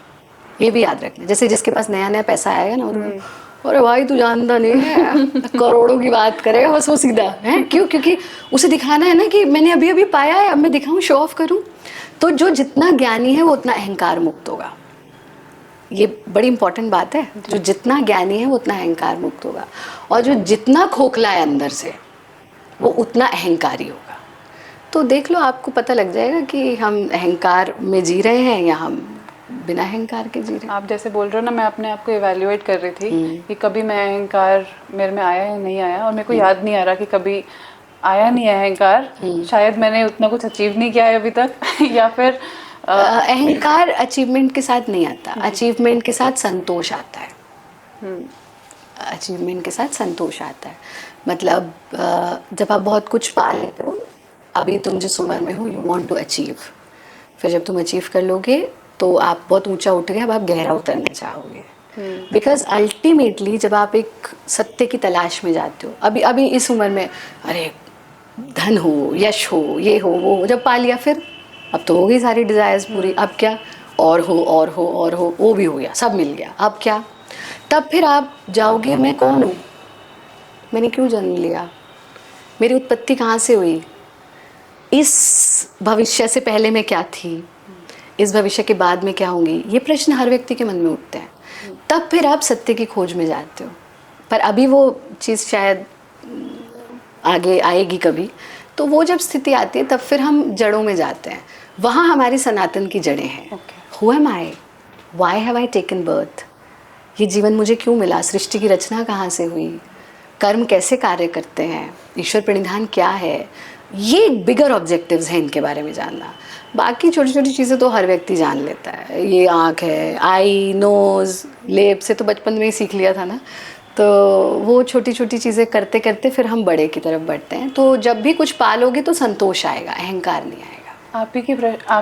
ये भी याद रखना। जैसे जिसके पास नया नया पैसा आएगा ना, अरे भाई तू जानता नहीं है, करोड़ों की बात करेगा बस वो सीधा है। क्यों? क्योंकि उसे दिखाना है ना कि मैंने अभी अभी पाया है, अब मैं दिखाऊं, शो ऑफ करूं। तो जो जितना ज्ञानी है वो उतना अहंकार मुक्त होगा। ये बड़ी इंपॉर्टेंट बात है। जो जितना ज्ञानी है वो उतना अहंकार मुक्त होगा, और जो जितना खोखला है अंदर से वो उतना अहंकारी होगा। तो देख लो, आपको पता लग जाएगा कि हम अहंकार में जी रहे हैं या हम बिना अहंकार के जी रहे हैं। आप जैसे बोल रहे हो ना, मैं अपने आप को इवैल्यूएट कर रही थी कि कभी मैं अहंकार मेरे में आया या नहीं आया, और मेरे को याद नहीं आ रहा कि कभी आया नहीं है अहंकार। शायद मैंने उतना कुछ अचीव नहीं किया है अभी तक या फिर अहंकार अचीवमेंट के साथ नहीं आता, अचीवमेंट के साथ संतोष आता है। अचीवमेंट के साथ संतोष आता है। मतलब जब आप बहुत कुछ पा लेते हो, अभी तुम जिस उम्र में हो, यू वांट टू अचीव, फिर जब तुम अचीव कर लोगे तो आप बहुत ऊंचा उठ गए, अब आप गहरा उतरना चाहोगे। बिकॉज अल्टीमेटली जब आप एक सत्य की तलाश में जाते हो, अभी इस उम्र में अरे धन हो, यश हो, ये हो, वो जब पा लिया, फिर अब तो हो गई सारी डिज़ायर्स पूरी, अब क्या, और हो और हो और हो, वो भी हो गया, सब मिल गया, अब क्या। तब फिर आप जाओगे, मैं कौन हूँ, मैंने क्यों जन्म लिया, मेरी उत्पत्ति कहाँ से हुई, इस भविष्य से पहले मैं क्या थी, इस भविष्य के बाद में क्या होंगी। ये प्रश्न हर व्यक्ति के मन में उठते हैं। तब फिर आप सत्य की खोज में जाते हो। पर अभी वो चीज़ शायद आगे आएगी कभी। तो वो जब स्थिति आती है तब फिर हम जड़ों में जाते हैं। वहाँ हमारी सनातन की जड़ें हैं। Who am I, why have I taken birth, ये जीवन मुझे क्यों मिला, सृष्टि की रचना कहाँ से हुई, कर्म कैसे कार्य करते हैं, ईश्वर प्रणिधान क्या है। ये बिगर ऑब्जेक्टिव्स हैं इनके बारे में जानना। बाकी छोटी छोटी चीज़ें तो हर व्यक्ति जान लेता है। ये आँख है, आई, नोज़, लेब से तो बचपन में ही सीख लिया था ना। तो वो छोटी छोटी चीज़ें करते करते फिर हम बड़े की तरफ बढ़ते हैं। तो जब भी कुछ पालोगे तो संतोष आएगा, अहंकार नहीं आएगा। आप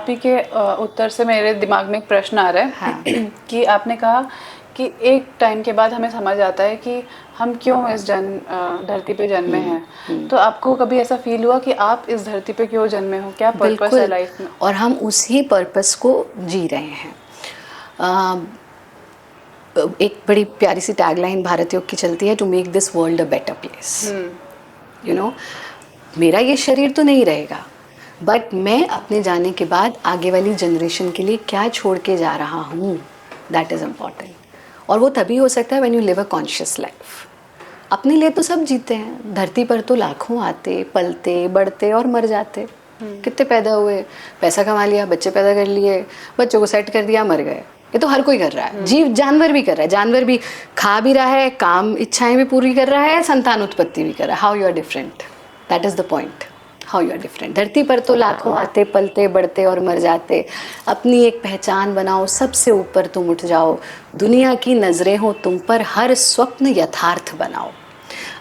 ही के उत्तर से मेरे दिमाग में एक प्रश्न आ रहा है। हाँ। कि आपने कहा कि एक टाइम के बाद हमें समझ आता है कि हम क्यों इस धरती पे जन्मे हैं। तो आपको कभी ऐसा फील हुआ कि आप इस धरती पे क्यों जन्मे हो, क्या पर्पस है लाइफ में? और हम उसी पर्पस को जी रहे हैं। एक बड़ी प्यारी सी टैगलाइन भारत योग की चलती है, to make this world a better place. You know, मेरा ये शरीर तो नहीं रहेगा, बट मैं अपने जाने के बाद आगे वाली जनरेशन के लिए क्या छोड़ के जा रहा हूँ, दैट इज़ इम्पॉर्टेंट। और वो तभी हो सकता है when you live a conscious life. अपने लिए तो सब जीते हैं, धरती पर तो लाखों आते, पलते, बढ़ते और मर जाते। कितने पैदा हुए, पैसा कमा लिया, बच्चे पैदा कर लिए, बच्चों को सेट कर दिया, मर गए। ये तो हर कोई कर रहा है। जीव, जानवर भी कर रहा है, जानवर भी खा भी रहा है, काम इच्छाएं भी पूरी कर रहा है, संतान उत्पत्ति भी कर रहा है। How you are different? That is the point, how you are different. धरती पर तो लाखों आते पलते बढ़ते और मर जाते, अपनी एक पहचान बनाओ, सबसे ऊपर तुम उठ जाओ, दुनिया की नज़रें हो तुम पर, हर स्वप्न यथार्थ बनाओ।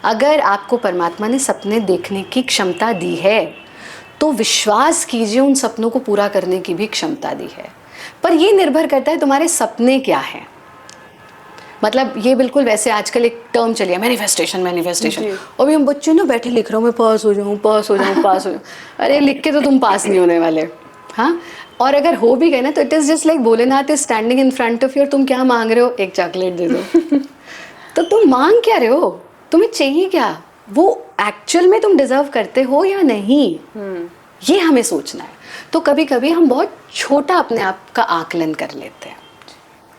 अगर आपको परमात्मा ने सपने देखने की क्षमता दी है तो विश्वास कीजिए उन सपनों को पूरा करने की भी क्षमता दी है, पर ये निर्भर करता है तुम्हारे सपने क्या हैं। मतलब ये बिल्कुल वैसे आजकल एक टर्म चली है, मैनिफेस्टेशन मैनिफेस्टेशन। अभी हम बच्चे ना बैठे लिख रहे हो, मैं पास हो जाऊँ पास हो जाऊँ पास हो जाऊँ, अरे लिख के तो तुम पास नहीं होने वाले। हाँ, और अगर हो भी गए ना तो it is just like Bholenath is standing in front of you, तुम क्या मांग रहे हो, एक चॉकलेट दे दो। तो तुम मांग क्या रहे हो, तुम्हें चाहिए क्या, वो एक्चुअल में तुम डिजर्व करते हो या नहीं, ये हमें सोचना है। तो कभी कभी हम बहुत छोटा अपने आप का आकलन कर लेते हैं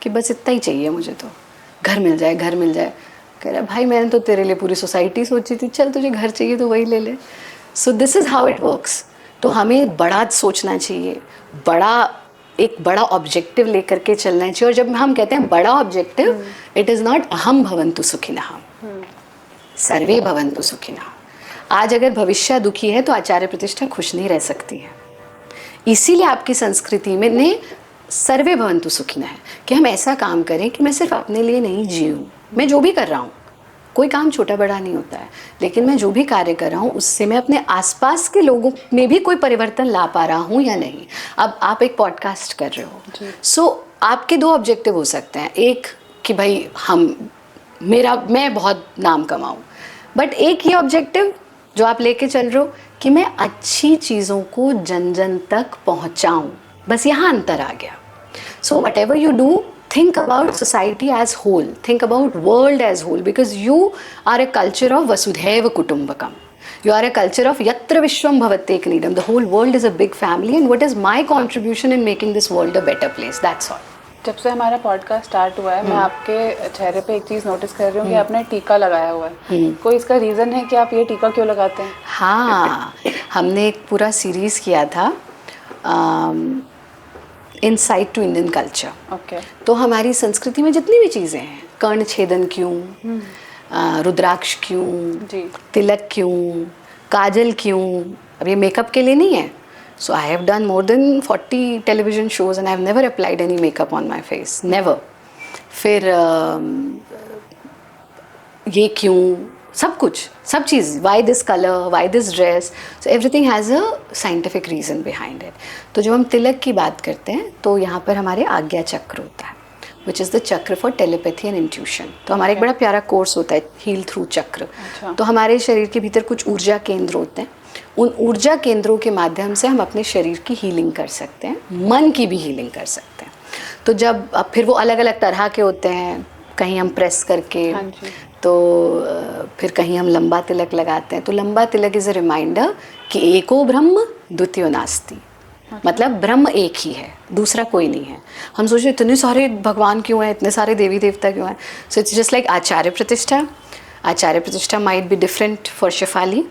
कि बस इतना ही चाहिए मुझे, तो घर मिल जाए घर मिल जाए। कह रहा भाई मैंने तो तेरे लिए पूरी सोसाइटी सोची थी, चल तुझे घर चाहिए तो वही ले ले। So this is how it works. तो हमें बड़ा सोचना चाहिए, एक बड़ा ऑब्जेक्टिव लेकर के चलना चाहिए। और जब हम कहते हैं बड़ा ऑब्जेक्टिव, इट इज़ नॉट अहम भवन्तु सुखिनः, सर्वे भवन्तु सुखिनः। आज अगर भविष्य दुखी है तो आचार्य प्रतिष्ठा खुश नहीं रह सकती है। इसीलिए आपकी संस्कृति में ने सर्वे भवन्तु सुखिनः है कि हम ऐसा काम करें कि मैं सिर्फ अपने लिए नहीं जीऊँ। मैं जो भी कर रहा हूँ, कोई काम छोटा बड़ा नहीं होता है, लेकिन मैं जो भी कार्य कर रहा हूँ उससे मैं अपने आसपास के लोगों में भी कोई परिवर्तन ला पा रहा हूँ या नहीं। अब आप एक पॉडकास्ट कर रहे हो, सो आपके दो ऑब्जेक्टिव हो सकते हैं। एक कि भाई मैं बहुत नाम कमाऊँ, बट एक ये ऑब्जेक्टिव जो आप लेके चल रहे हो कि मैं अच्छी चीज़ों को जन जन तक पहुँचाऊँ। बस यहाँ अंतर आ गया। So what ever you do, think about society as whole, think about world as whole, because you are a culture of vasudhaiva kutumbakam. You are a culture of yatra vishwam bhavattek needam. The whole world is a big family, and what is my contribution in making this world a better place? That's all. जब से हमारा podcast start हुआ है, मैं आपके चेहरे पे एक चीज़ नोटिस कर रही हूँ कि आपने टीका लगाया हुआ है। कोई इसका रीज़न है कि आप ये टीका क्यों लगाते हैं? हाँ, हमने एक पूरा सीरीज़ किया था insight to Indian culture. Okay. तो हमारी संस्कृति में जितनी भी चीज़ें हैं, कर्ण छेदन क्यों, रुद्राक्ष क्यों, तिलक क्यों, काजल क्यों, अब ये मेकअप के लिए नहीं है। So I have done more than 40 television shows and I have never applied any makeup on my face, never. फिर ये क्यों, सब कुछ, सब चीज़, why this colour, why this dress, so everything has a scientific reason behind it. तो जब हम तिलक की बात करते हैं तो यहाँ पर हमारे आज्ञा चक्र होता है, विच इज़ द चक्र फॉर टेलीपैथी एंड इंट्यूशन। तो हमारा एक बड़ा प्यारा कोर्स होता है हील थ्रू चक्र। तो हमारे शरीर के भीतर कुछ ऊर्जा केंद्र होते हैं, उन ऊर्जा केंद्रों के माध्यम से हम अपने शरीर की हीलिंग कर सकते हैं, मन की भी हीलिंग कर सकते हैं। तो जब अब फिर वो अलग अलग तरह के होते हैं, कहीं हम प्रेस करके, तो फिर कहीं हम लंबा तिलक लगाते हैं। तो लंबा तिलक इज़ अ रिमाइंडर कि एको ब्रह्म द्वितीयो नास्ति, मतलब ब्रह्म एक ही है, दूसरा कोई नहीं है। हम सोचते इतने सारे भगवान क्यों हैं, इतने सारे देवी देवता क्यों हैं। So it's just like Acharya Pratishtha. Acharya Pratishtha might be different for Shefali,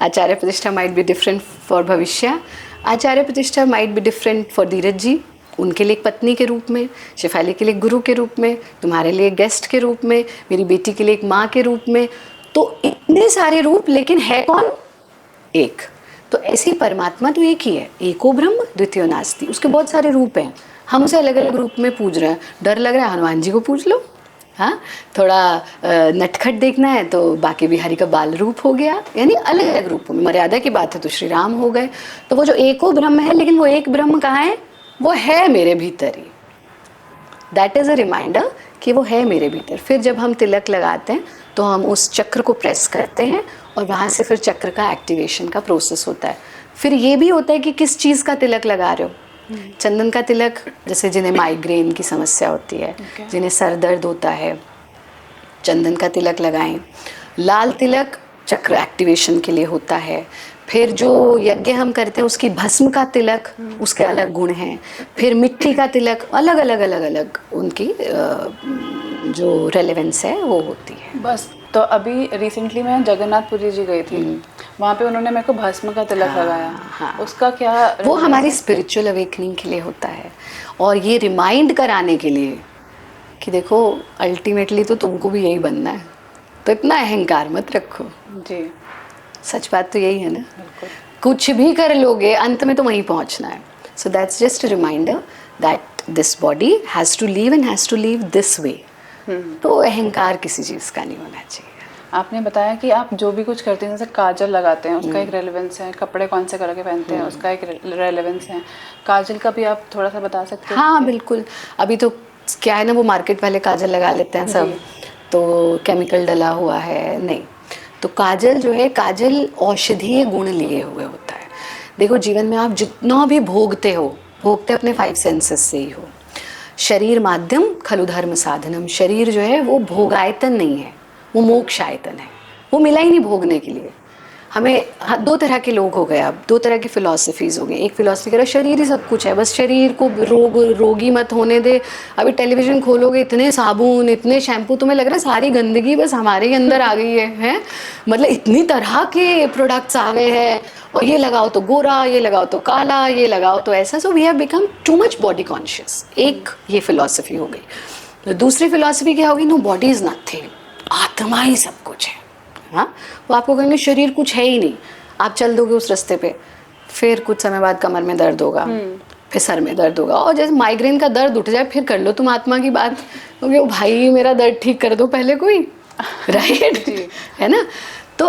Acharya Pratishtha might be different for Bhavishya, Acharya Pratishtha might be different for Dheeraj ji, उनके लिए एक पत्नी के रूप में, शेफाली के लिए गुरु के रूप में, तुम्हारे लिए गेस्ट के रूप में, मेरी बेटी के लिए एक माँ के रूप में। तो इतने सारे रूप, लेकिन है कौन? एक। तो ऐसी परमात्मा तो एक ही है, एको ब्रह्म द्वितीयो नास्ति। उसके बहुत सारे रूप हैं, हम उसे अलग अलग रूप में पूज रहे हैं। डर लग रहा है, हनुमान जी को पूज लो। हाँ, थोड़ा नटखट देखना है तो बाकी बिहारी का बाल रूप हो गया, यानी अलग अलग रूपों में। मर्यादा की बात है तो श्री राम हो गए। तो वो जो एको ब्रह्म है, लेकिन वो एक ब्रह्म कहाँ है? वो है मेरे भीतर ही। दैट इज़ अ रिमाइंडर कि वो है मेरे भीतर। फिर जब हम तिलक लगाते हैं तो हम उस चक्र को प्रेस करते हैं और वहाँ से फिर चक्र का एक्टिवेशन का प्रोसेस होता है। फिर ये भी होता है कि किस चीज़ का तिलक लगा रहे हो। चंदन का तिलक, जैसे जिन्हें माइग्रेन की समस्या होती है, जिन्हें सर दर्द होता है, चंदन का तिलक लगाएं। लाल तिलक चक्र एक्टिवेशन के लिए होता है। फिर जो यज्ञ हम करते हैं उसकी भस्म का तिलक, उसके अलग गुण हैं। फिर मिट्टी का तिलक, अलग अलग अलग अलग उनकी जो रेलेवेंस है वो होती है। बस तो अभी रिसेंटली मैं जगन्नाथपुरी जी गई थी, वहाँ पे उन्होंने मेरे को भस्म का तिलक लगाया। हाँ, उसका क्या? वो हमारी स्पिरिचुअल अवेकनिंग के लिए होता है, और ये रिमाइंड कराने के लिए कि देखो अल्टीमेटली तो तुमको भी यही बनना है, तो इतना अहंकार मत रखो। जी। सच बात तो यही है ना, कुछ भी कर लोगे अंत में तो वहीं पहुंचना है. So that's just a reminder that this body has to leave and has to leave this way. तो अहंकार किसी चीज़ का नहीं होना चाहिए. आपने बताया कि आप जो भी कुछ करते हैं, जैसे काजल लगाते हैं उसका एक रेलेवेंस है, कपड़े कौन से कलर के पहनते हैं उसका एक रेलेवेंस है. काजल का भी आप थोड़ा सा बता सकते हैं? हाँ बिल्कुल. अभी तो क्या है ना, वो मार्केट वाले काजल लगा लेते हैं सब, तो केमिकल डला हुआ है. नहीं, तो काजल जो है, काजल औषधीय गुण लिए हुए होता है. देखो जीवन में आप जितना भी भोगते हो, भोगते अपने 5 सेंसेस से ही हो. शरीर माध्यम खलु धर्म साधनम. शरीर जो है वो भोगायतन नहीं है, वो मोक्ष आयतन है. वो मिला ही नहीं भोगने के लिए हमें. दो तरह के लोग हो गए, अब 2 तरह की फिलॉसफीज हो गई. एक फिलॉसफी कह रहा है शरीर ही सब कुछ है, बस शरीर को रोगी मत होने दे. अभी टेलीविजन खोलोगे, इतने साबुन, इतने शैम्पू, तुम्हें लग रहा है सारी गंदगी बस हमारे ही अंदर आ गई है. मतलब इतनी तरह के प्रोडक्ट्स आ गए हैं, और ये लगाओ तो गोरा, ये लगाओ तो काला, ये लगाओ तो ऐसा. So we have become too much body conscious. एक ये फिलॉसफी हो गई. तो दूसरी फिलॉसफी क्या होगी, नो बॉडी इज नथिंग, आत्मा ही सब कुछ है. हाँ, वो आपको कहेंगे शरीर कुछ है ही नहीं. आप चल दोगे उस रास्ते पे, फिर कुछ समय बाद कमर में दर्द होगा, फिर सर में दर्द होगा, और जैसे माइग्रेन का दर्द उठ जाए फिर कर लो तुम आत्मा की बात, क्योंकि वो भाई मेरा दर्द ठीक कर दो पहले कोई. राइट है ना. तो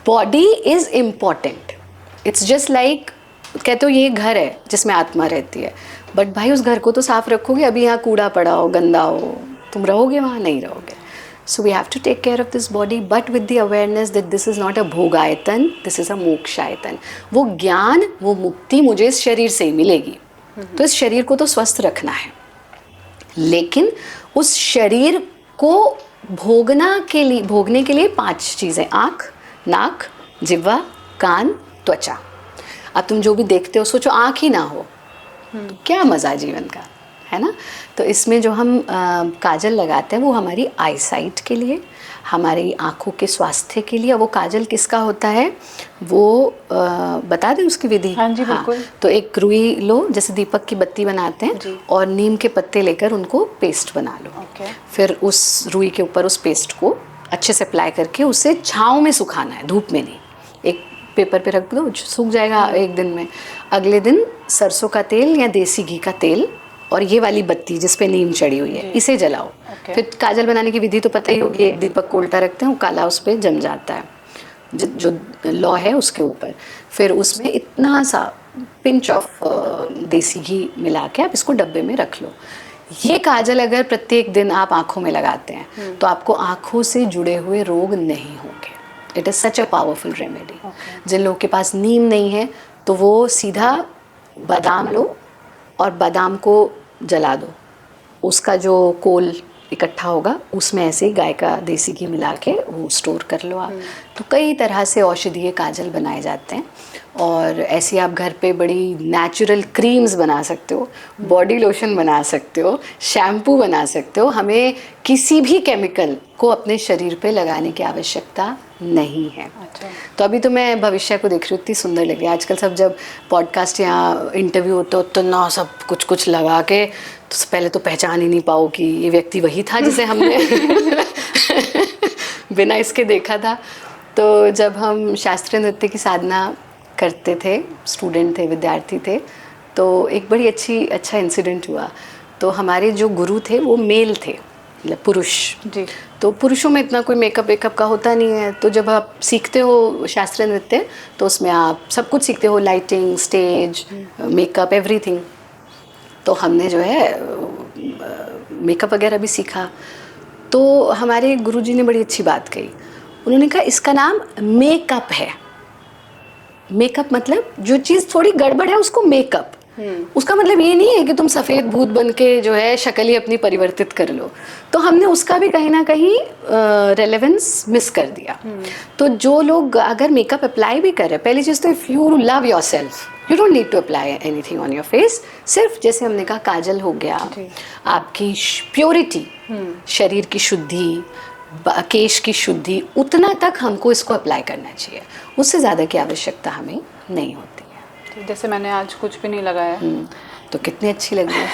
body is important. It's just like, कहते हो ये घर है जिसमें आत्मा रहती है, बट भाई उस घर को तो साफ रखोगे. अभी यहाँ कूड़ा पड़ा हो, गंदा हो, तुम रहोगे वहाँ? नहीं रहोगे. So we have to take care of this body, but with the awareness that this is not a bhogayatan, this is a mokshayatan. वो ज्ञान, वो मुक्ति मुझे इस शरीर से ही मिलेगी. तो इस शरीर को तो स्वस्थ रखना है, लेकिन उस शरीर को भोगने के लिए 5 चीज़ें: आँख, नाक, जिह्वा, कान, त्वचा. अब तुम जो भी देखते हो, सोचो आँख ही ना हो तो क्या मज़ा है जीवन का, है ना. तो इसमें जो हम काजल लगाते हैं वो हमारी आई साइट के लिए, हमारी आँखों के स्वास्थ्य के लिए. वो काजल किसका होता है वो बता दें उसकी विधि? हाँ जी बिल्कुल. तो एक रुई लो, जैसे दीपक की बत्ती बनाते हैं, और नीम के पत्ते लेकर उनको पेस्ट बना लो. फिर उस रुई के ऊपर उस पेस्ट को अच्छे से अप्लाई करके उसे छाँव में सुखाना है, धूप में नहीं. एक पेपर पे रख दो, सूख जाएगा एक दिन में. अगले दिन सरसों का तेल या देसी घी का तेल और ये वाली बत्ती जिस पे नीम चढ़ी हुई है, इसे जलाओ. फिर काजल बनाने की विधि तो पता ही होगी, एक दीपक को उल्टा रखते हैं, वो काला उस पर जम जाता है जो लौ है उसके ऊपर. फिर उसमें इतना सा पिंच ऑफ देसी घी मिला के आप इसको डब्बे में रख लो. ये काजल अगर प्रत्येक दिन आप आँखों में लगाते हैं तो आपको आँखों से जुड़े हुए रोग नहीं होंगे. It is such a powerful remedy. जिन लोगों के पास नीम नहीं है तो वो सीधा बादाम लो और बादाम को जला दो. उसका जो कोल इकट्ठा होगा उसमें ऐसे ही गाय का देसी घी मिला के वो स्टोर कर लो आप. तो कई तरह से औषधीय काजल बनाए जाते हैं, और ऐसे आप घर पे बड़ी नेचुरल क्रीम्स बना सकते हो, बॉडी लोशन बना सकते हो, शैम्पू बना सकते हो. हमें किसी भी केमिकल को अपने शरीर पे लगाने की आवश्यकता नहीं है. अच्छा. तो अभी तो मैं भविष्य को देख रही हूँ, इतनी सुंदर लग रही है. आजकल सब जब पॉडकास्ट या इंटरव्यू होते हो तो ना सब कुछ लगा के, तो पहले तो पहचान ही नहीं पाओ कि ये व्यक्ति वही था जिसे हमने बिना इसके देखा था. तो जब हम शास्त्रीय नृत्य की साधना करते थे, स्टूडेंट थे, विद्यार्थी थे, तो एक बड़ी अच्छा इंसिडेंट हुआ. तो हमारे जो गुरु थे वो मेल थे, मतलब पुरुष जी. तो पुरुषों में इतना कोई मेकअप वेकअप का होता नहीं है. तो जब आप सीखते हो शास्त्रीय नृत्य तो उसमें आप सब कुछ सीखते हो, लाइटिंग, स्टेज, मेकअप, एवरीथिंग. तो हमने जो है मेकअप वगैरह भी सीखा. तो हमारे गुरुजी ने बड़ी अच्छी बात कही. उन्होंने कहा इसका नाम मेकअप है. मेकअप मतलब जो चीज़ थोड़ी गड़बड़ है उसको मेकअप. उसका मतलब ये नहीं है कि तुम सफ़ेद भूत बन के जो है शक्ल ही अपनी परिवर्तित कर लो. तो हमने उसका भी कहीं ना कहीं रेलेवेंस मिस कर दिया. तो जो लोग अगर मेकअप अप्लाई भी कर रहे हैं, पहली चीज़ तो if you love yourself, you don't need to apply anything on your face. सिर्फ जैसे हमने कहा काजल हो गया, आपकी प्योरिटी, शरीर की शुद्धि, केश की शुद्धि, उतना तक हमको इसको अप्लाई करना चाहिए. उससे ज़्यादा की आवश्यकता हमें नहीं होती है. जैसे मैंने आज कुछ भी नहीं लगाया. तो कितनी अच्छी लग रही है.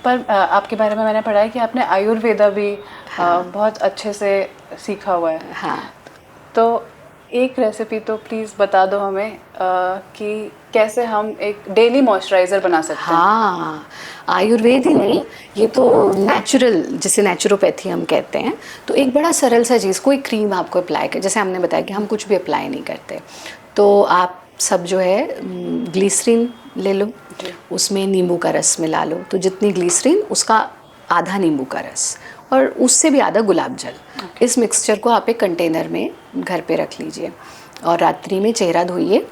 पर आपके बारे में मैंने पढ़ा है कि आपने आयुर्वेदा भी बहुत अच्छे से सीखा हुआ है. हाँ. तो एक रेसिपी तो प्लीज़ बता दो हमें कि कैसे हम एक डेली मॉइस्चराइज़र बना सकते हैं। हाँ, आयुर्वेद ही नहीं, ये तो नेचुरल, जिसे नेचुरोपैथी हम कहते हैं। तो एक बड़ा सरल सा चीज़, कोई क्रीम आपको अप्लाई कर, जैसे हमने बताया कि हम कुछ भी अप्लाई नहीं करते, तो आप सब जो है ग्लिसरीन ले लो, उसमें नींबू का रस मिला लो, तो जितनी ग्लिसरीन उसका आधा नींबू का रस, और उससे भी आधा गुलाब जल। इस मिक्सचर को आप एक कंटेनर में घर पे रख लीजिए, और रात्रि में चेहरा धोइए,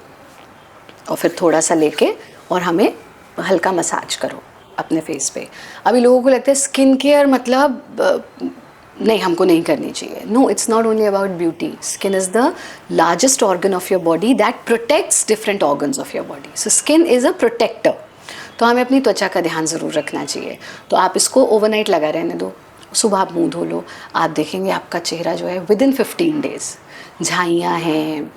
और फिर थोड़ा सा लेके और हमें हल्का मसाज करो अपने फेस पे। अभी लोगों को लगता है स्किन केयर मतलब नहीं, हमको नहीं करनी चाहिए। No, it's not only about beauty. Skin is the largest organ of your body that protects different organs of your body. So skin is a protector. तो हमें अपनी त्वचा का ध्यान ज़रूर रखना चाहिए। तो आप इसको ओवरनाइट लगा रहने दो, सुबह आप मुँह धो लो, आप देखेंगे आपका चेहरा जो है विदिन 15 डेज़, झाइयाँ हैं,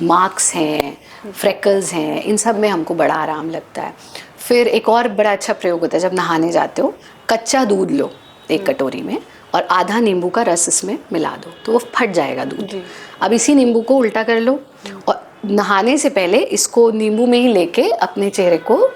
मार्क्स हैं, फ्रेकल्स हैं, इन सब में हमको बड़ा आराम लगता है। फिर एक और बड़ा अच्छा प्रयोग होता है, जब नहाने जाते हो कच्चा दूध लो एक कटोरी में, और आधा नींबू का रस इसमें मिला दो, तो वो फट जाएगा दूध। अब इसी नींबू को उल्टा कर लो, और नहाने से पहले इसको नींबू में ही लेके अपने चेहरे को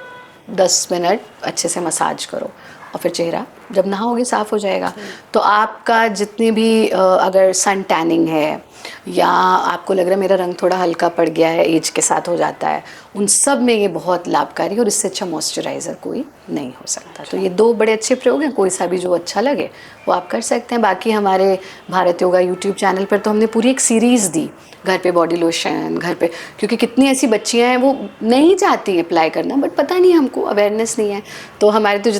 10 मिनट अच्छे से मसाज करो, और फिर चेहरा जब नहाओगे साफ़ हो जाएगा। तो आपका जितने भी अगर सन टैनिंग है, या आपको लग रहा है मेरा रंग थोड़ा हल्का पड़ गया है, एज के साथ हो जाता है, उन सब में ये बहुत लाभकारी, और इससे अच्छा मॉइस्चराइज़र कोई नहीं हो सकता। तो ये 2 बड़े अच्छे प्रयोग हैं, कोई सा भी जो अच्छा लगे वो आप कर सकते हैं। बाकी हमारे भारत योगा यूट्यूब चैनल पर तो हमने पूरी एक सीरीज़ दी, घर पे बॉडी लोशन, घर पे, क्योंकि कितनी ऐसी बच्चियां हैं वो नहीं चाहती अप्लाई करना, बट पता नहीं, हमको अवेयरनेस नहीं है। तो हमारे तो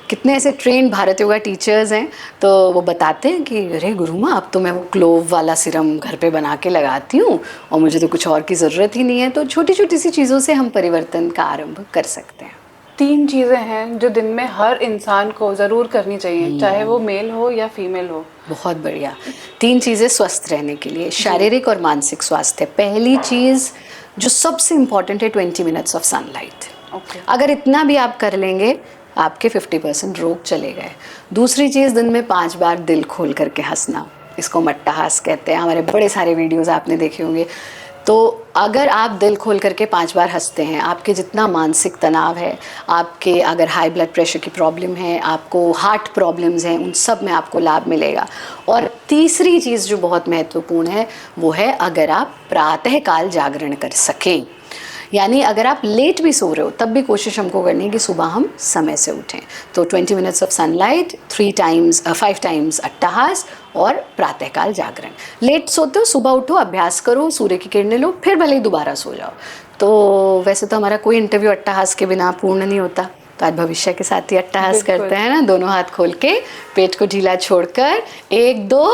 कितने ऐसे ट्रेन भारत योगा टीचर्स हैं, तो वो बताते हैं कि अरे गुरु माँ, अब तो मैं वो क्लोव वाला सिरम घर पे बना के लगाती हूँ, और मुझे तो कुछ और की ज़रूरत ही नहीं है। तो छोटी छोटी सी चीज़ों से हम परिवर्तन का आरंभ कर सकते हैं। 3 चीज़ें हैं जो दिन में हर इंसान को ज़रूर करनी चाहिए, चाहे वो मेल हो या फीमेल हो। बहुत बढ़िया। 3 चीज़ें स्वस्थ रहने के लिए, शारीरिक और मानसिक स्वास्थ्य। पहली चीज़ जो सबसे इम्पॉर्टेंट है, 20 मिनट्स ऑफ सनलाइट। अगर इतना भी आप कर लेंगे, आपके 50% रोग चले गए। दूसरी चीज़, दिन में 5 बार दिल खोल करके हंसना, इसको मट्टाहास कहते हैं। हमारे बड़े सारे वीडियोज़ आपने देखे होंगे। तो अगर आप दिल खोल करके 5 बार हंसते हैं, आपके जितना मानसिक तनाव है, आपके अगर हाई ब्लड प्रेशर की प्रॉब्लम है, आपको हार्ट प्रॉब्लम्स हैं, उन सब में आपको लाभ मिलेगा। और तीसरी चीज़ जो बहुत महत्वपूर्ण है, वो है अगर आप प्रातःकाल जागरण कर सकें, यानी अगर आप लेट भी सो रहे हो तब भी कोशिश हमको करनी है कि सुबह हम समय से उठें। तो 20 मिनट्स ऑफ सनलाइट, 5 टाइम्स अट्टहास, और प्रातःकाल जागरण। लेट सोते हो, सुबह उठो, अभ्यास करो, सूर्य की किरणें लो, फिर भले ही दोबारा सो जाओ। तो वैसे तो हमारा कोई इंटरव्यू अट्टहास के बिना पूर्ण नहीं होता, तो आज भविष्य के साथ ही अट्टहास करते हैं ना, दोनों हाथ खोल के, पेट को ढीला छोड़कर, 1 2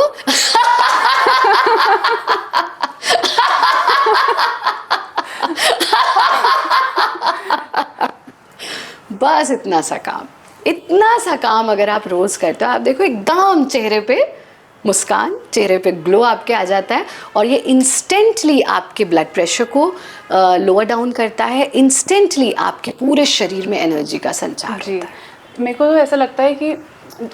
बस इतना सा काम अगर आप रोज करते हो, आप देखो एकदम चेहरे पे मुस्कान, चेहरे पे ग्लो आपके आ जाता है, और ये इंस्टेंटली आपके ब्लड प्रेशर को लोअर डाउन करता है, इंस्टेंटली आपके पूरे शरीर में एनर्जी का संचार होता है। मेरे को तो ऐसा लगता है कि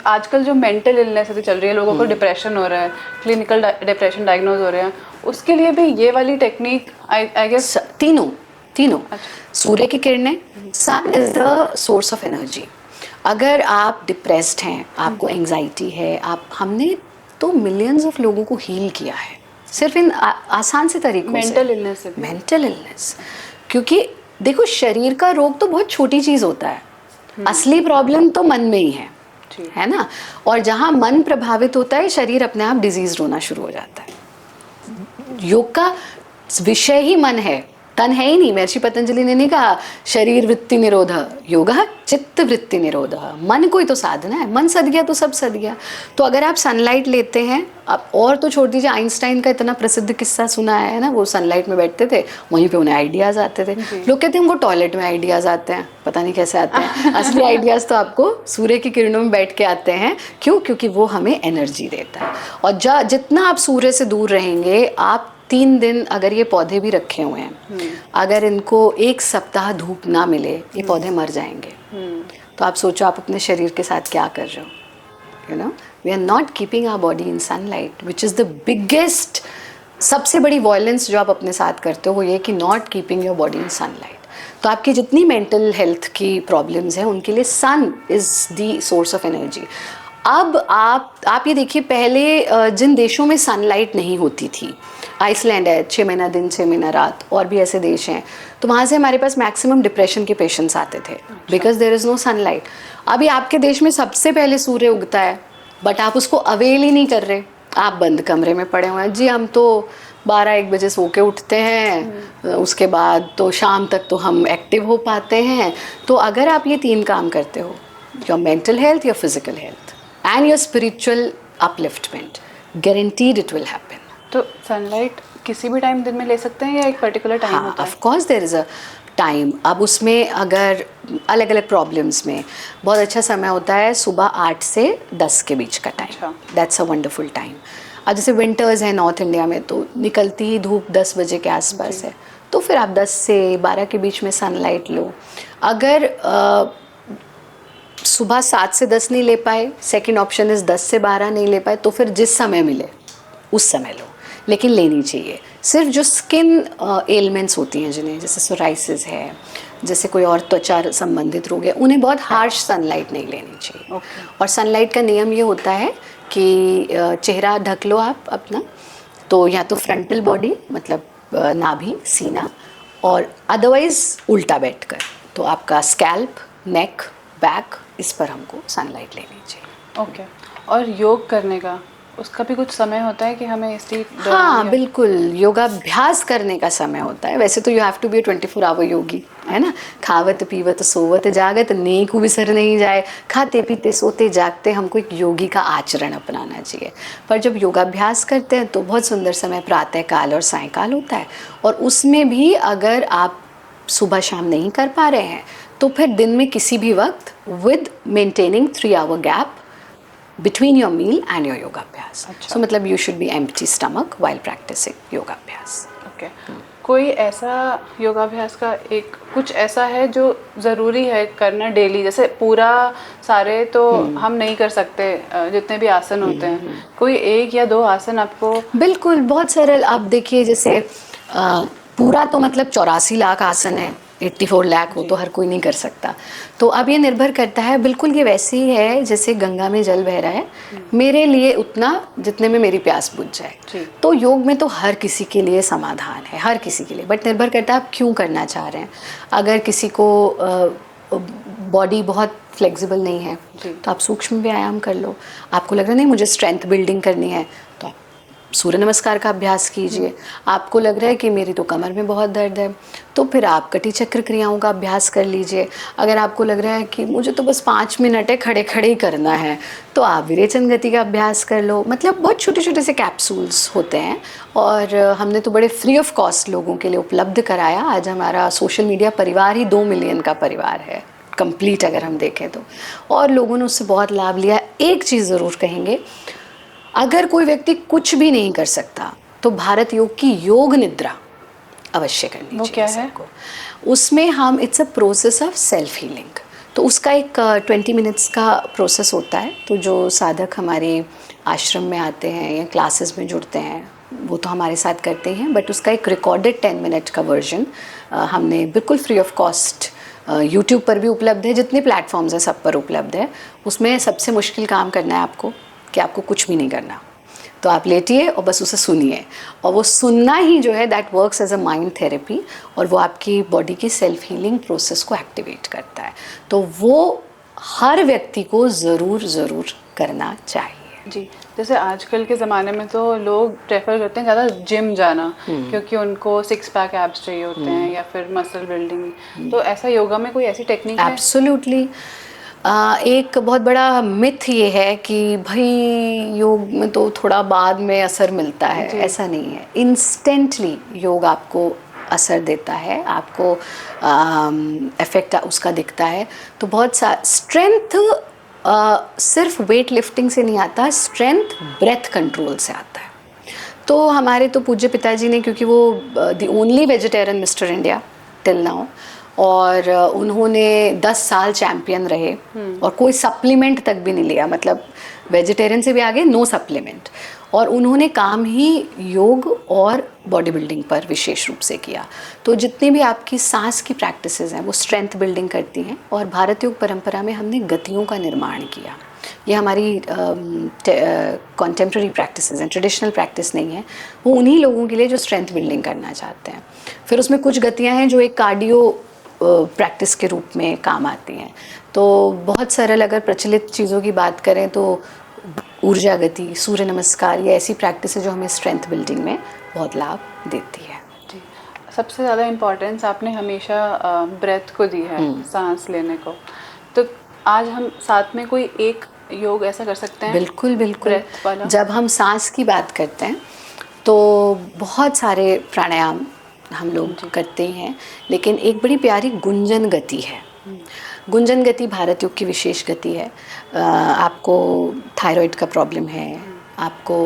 आजकल जो मेंटल इलनेस चल रही है, लोगों को डिप्रेशन हो रहा है, क्लिनिकल डिप्रेशन डायग्नोज हो रहे हैं, उसके लिए भी ये वाली टेक्निक आई गेस। तीनों सूर्य की किरणें, sun is the source of energy. अगर आप डिप्रेस्ड हैं, आपको एंजाइटी है, हमने तो मिलियंस ऑफ लोगों को हील किया है सिर्फ इन आसान से तरीकों से। मेंटल इलनेस, क्योंकि देखो शरीर का रोग तो बहुत छोटी चीज होता है, असली प्रॉब्लम तो मन में ही है ना। और जहां मन प्रभावित होता है, शरीर अपने आप डिजीज होना शुरू हो जाता है। योग का विषय ही मन है, तन है ही नहीं। महर्षि पतंजलि ने नहीं कहा शरीर वृत्ति निरोध, योगा चित्त वृत्ति निरोध। मन कोई तो साधना है, मन सद गया तो सब सद गया। तो अगर आप सनलाइट लेते हैं, अब और तो छोड़ दीजिए, आइंस्टाइन का इतना प्रसिद्ध किस्सा सुना है ना, वो सनलाइट में बैठते थे, वहीं पे उन्हें आइडियाज़ आते थे। लोग कहते हैं हमको टॉयलेट में आइडियाज़ आते हैं, पता नहीं कैसे आते हैं। असली आइडियाज़ तो आपको सूर्य की किरणों में बैठ के आते हैं। क्यों? क्योंकि वो हमें एनर्जी देता है। और जितना आप सूर्य से दूर रहेंगे, आप 3 दिन अगर ये पौधे भी रखे हुए हैं, अगर इनको 1 सप्ताह धूप ना मिले, ये पौधे मर जाएंगे। तो आप सोचो आप अपने शरीर के साथ क्या कर रहे हो। You know, we are not keeping our body in sunlight, which is the biggest सबसे बड़ी वॉयलेंस जो आप अपने साथ करते हो वो ये कि not keeping your body in sunlight. तो आपकी जितनी मेंटल हेल्थ की प्रॉब्लम्स हैं उनके लिए sun is the source of energy. अब आप ये देखिए, पहले जिन देशों में सनलाइट नहीं होती थी, आइसलैंड है 6 महीना दिन 6 महीना रात, और भी ऐसे देश हैं, तो वहाँ से हमारे पास मैक्सिमम डिप्रेशन के पेशेंट्स आते थे because there is no sunlight. अभी आपके देश में सबसे पहले सूर्य उगता है बट आप उसको अवेल ही नहीं कर रहे, आप बंद कमरे में पड़े हुए हैं। जी हम तो 12-1 बजे सो के उठते हैं, उसके बाद तो शाम तक तो हम एक्टिव हो पाते हैं। तो अगर आप ये 3 काम करते हो, your mental health, your physical health and your spiritual upliftment, guaranteed it will happen. तो सनलाइट किसी भी टाइम दिन में ले सकते हैं या एक पर्टिकुलर टाइम होता है? Of course there is a time. अब उसमें अगर अलग अलग प्रॉब्लम्स में बहुत अच्छा समय होता है सुबह 8 से 10 के बीच का time, that's a wonderful time. अब जैसे विंटर्स है नॉर्थ इंडिया में तो निकलती ही धूप 10 बजे के आसपास है, तो फिर आप 10 से 12 के बीच में सनलाइट लो। अगर सुबह 7 से 10 नहीं ले पाए, सेकंड ऑप्शन इज़ 10 से 12 नहीं ले पाए, तो फिर जिस समय मिले उस समय लो, लेकिन लेनी चाहिए। सिर्फ जो स्किन एलिमेंट्स होती हैं जिन्हें, जैसे सोराइसिस है, जैसे कोई और त्वचा संबंधित रोग है, उन्हें बहुत हार्श सनलाइट नहीं लेनी चाहिए। और सनलाइट का नियम ये होता है कि चेहरा ढक लो आप अपना, तो या तो फ्रंटल बॉडी मतलब नाभि सीना, और अदरवाइज उल्टा बैठकर, तो आपका स्कैल्प, नेक, बैक, इस पर हमको सनलाइट लेनी चाहिए। ओके। और योग करने का उसका भी कुछ समय होता है कि हमें इसी हाँ बिल्कुल, योगाभ्यास करने का समय होता है। वैसे तो you have to be 24 hour yogi, है ना। खावत पीवत सोवत जागत नेक बिसर नहीं जाए, खाते पीते सोते जागते हमको एक योगी का आचरण अपनाना चाहिए। पर जब योगाभ्यास करते हैं तो बहुत सुंदर समय प्रातः काल और सायंकाल होता है, और उसमें भी अगर आप सुबह शाम नहीं कर पा रहे हैं तो फिर दिन में किसी भी वक्त with maintaining 3 hour gap between your meal and your योगाभ्यास। So मतलब you should be empty stomach while practicing योगाभ्यास। ओके। कोई ऐसा योगाभ्यास का एक कुछ ऐसा है जो ज़रूरी है करना डेली? जैसे पूरा सारे तो हम नहीं कर सकते जितने भी आसन होते हैं, कोई 1 या 2 आसन आपको? बिल्कुल, बहुत सरल। आप देखिए जैसे पूरा तो मतलब 84 लाख आसन है, 84 लाख हो तो हर कोई नहीं कर सकता। तो अब ये निर्भर करता है, बिल्कुल ये वैसे ही है जैसे गंगा में जल बह रहा है, मेरे लिए उतना जितने में मेरी प्यास बुझ जाए। तो योग में तो हर किसी के लिए समाधान है, हर किसी के लिए, बट निर्भर करता है आप क्यों करना चाह रहे हैं। अगर किसी को बॉडी बहुत फ्लेक्सिबल नहीं है तो आप सूक्ष्म व्यायाम कर लो। आपको लग रहा नहीं मुझे स्ट्रेंथ बिल्डिंग करनी है तो आप सूर्य नमस्कार का अभ्यास कीजिए। आपको लग रहा है कि मेरी तो कमर में बहुत दर्द है तो फिर आप कटी चक्र क्रियाओं का अभ्यास कर लीजिए। अगर आपको लग रहा है कि मुझे तो बस 5 मिनट है खड़े खड़े ही करना है तो आप विरेचन गति का अभ्यास कर लो। मतलब बहुत छोटे छोटे से कैप्सूल्स होते हैं और हमने तो बड़े फ्री ऑफ कॉस्ट लोगों के लिए उपलब्ध कराया। आज हमारा सोशल मीडिया परिवार ही 2 मिलियन का परिवार है कंप्लीट अगर हम देखें तो, और लोगों ने उससे बहुत लाभ लिया। एक चीज़ ज़रूर कहेंगे, अगर कोई व्यक्ति कुछ भी नहीं कर सकता तो भारत योग की योग निद्रा अवश्य करनी चाहिए। वो क्या है? उसमें हम it's a process of self healing. तो उसका एक 20 मिनट्स का प्रोसेस होता है। तो जो साधक हमारे आश्रम में आते हैं या क्लासेस में जुड़ते हैं वो तो हमारे साथ करते हैं, बट उसका एक रिकॉर्डेड 10 मिनट का वर्जन हमने बिल्कुल फ्री ऑफ कॉस्ट यूट्यूब पर भी उपलब्ध है, जितने प्लेटफॉर्म्स हैं सब पर उपलब्ध है। उसमें सबसे मुश्किल काम करना है आपको कि आपको कुछ भी नहीं करना, तो आप लेटिए और बस उसे सुनिए, और वो सुनना ही जो है that works as a mind therapy, और वो आपकी बॉडी की सेल्फ हीलिंग प्रोसेस को एक्टिवेट करता है। तो वो हर व्यक्ति को ज़रूर करना चाहिए। जी, जैसे आजकल के ज़माने में तो लोग प्रेफर करते हैं ज़्यादा जिम जाना क्योंकि उनको 6 पैक एब्स चाहिए होते हैं या फिर मसल बिल्डिंग। तो ऐसा योगा में कोई ऐसी टेक्निक है? एब्सोल्युटली। एक बहुत बड़ा मिथ ये है कि भाई योग में तो थोड़ा बाद में असर मिलता है। ऐसा नहीं है, इंस्टेंटली योग आपको असर देता है, आपको इफेक्ट उसका दिखता है। तो बहुत सा स्ट्रेंथ सिर्फ वेट लिफ्टिंग से नहीं आता, स्ट्रेंथ ब्रेथ कंट्रोल से आता है। तो हमारे तो पूज्य पिताजी ने, क्योंकि वो the only vegetarian mister India till now, और उन्होंने 10 साल चैम्पियन रहे और कोई सप्लीमेंट तक भी नहीं लिया। मतलब वेजिटेरियन से भी आगे, नो सप्लीमेंट। और उन्होंने काम ही योग और बॉडी बिल्डिंग पर विशेष रूप से किया। तो जितनी भी आपकी सांस की प्रैक्टिसेस हैं वो स्ट्रेंथ बिल्डिंग करती हैं। और भारत योग परंपरा में हमने गतियों का निर्माण किया। ये हमारी कॉन्टेम्प्रेरी प्रैक्टिसेस हैं, ट्रेडिशनल प्रैक्टिस नहीं है। वो उन्हीं लोगों के लिए जो स्ट्रेंथ बिल्डिंग करना चाहते हैं। फिर उसमें कुछ गतियाँ हैं जो एक कार्डियो प्रैक्टिस के रूप में काम आती हैं। तो बहुत सरल अगर प्रचलित चीज़ों की बात करें तो ऊर्जा गति, सूर्य नमस्कार, ये ऐसी प्रैक्टिस है जो हमें स्ट्रेंथ बिल्डिंग में बहुत लाभ देती है। जी, सबसे ज़्यादा इम्पोर्टेंस आपने हमेशा ब्रेथ को दी है, सांस लेने को। तो आज हम साथ में कोई एक योग ऐसा कर सकते हैं? बिल्कुल बिल्कुल। ब्रेथ वाला। जब हम सांस की बात करते हैं तो बहुत सारे प्राणायाम हम लोग करते ही हैं, लेकिन एक बड़ी प्यारी गुंजन गति है। गुंजन गति भारत योग की विशेष गति है। आपको थायराइड का प्रॉब्लम है, आपको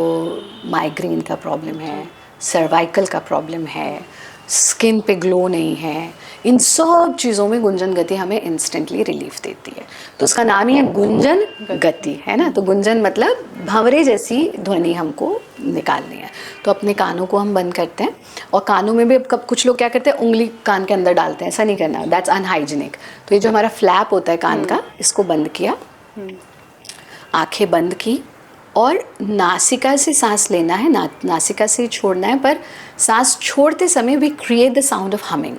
माइग्रेन का प्रॉब्लम है, सर्वाइकल का प्रॉब्लम है, स्किन पे ग्लो नहीं है, इन सब चीज़ों में गुंजन गति हमें इंस्टेंटली रिलीफ देती है। तो उसका नाम ही है गुंजन गति, है ना। तो गुंजन मतलब भंवरे जैसी ध्वनि हमको निकालनी है। तो अपने कानों को हम बंद करते हैं, और कानों में भी अब कुछ लोग क्या करते हैं, उंगली कान के अंदर डालते हैं। ऐसा नहीं करना, दैट्स अनहाइजीनिक। तो ये जो हमारा फ्लैप होता है कान का, इसको बंद किया, आंखें बंद की, और नासिका से सांस लेना है, नासिका से छोड़ना है। पर सांस छोड़ते समय we create the sound of humming.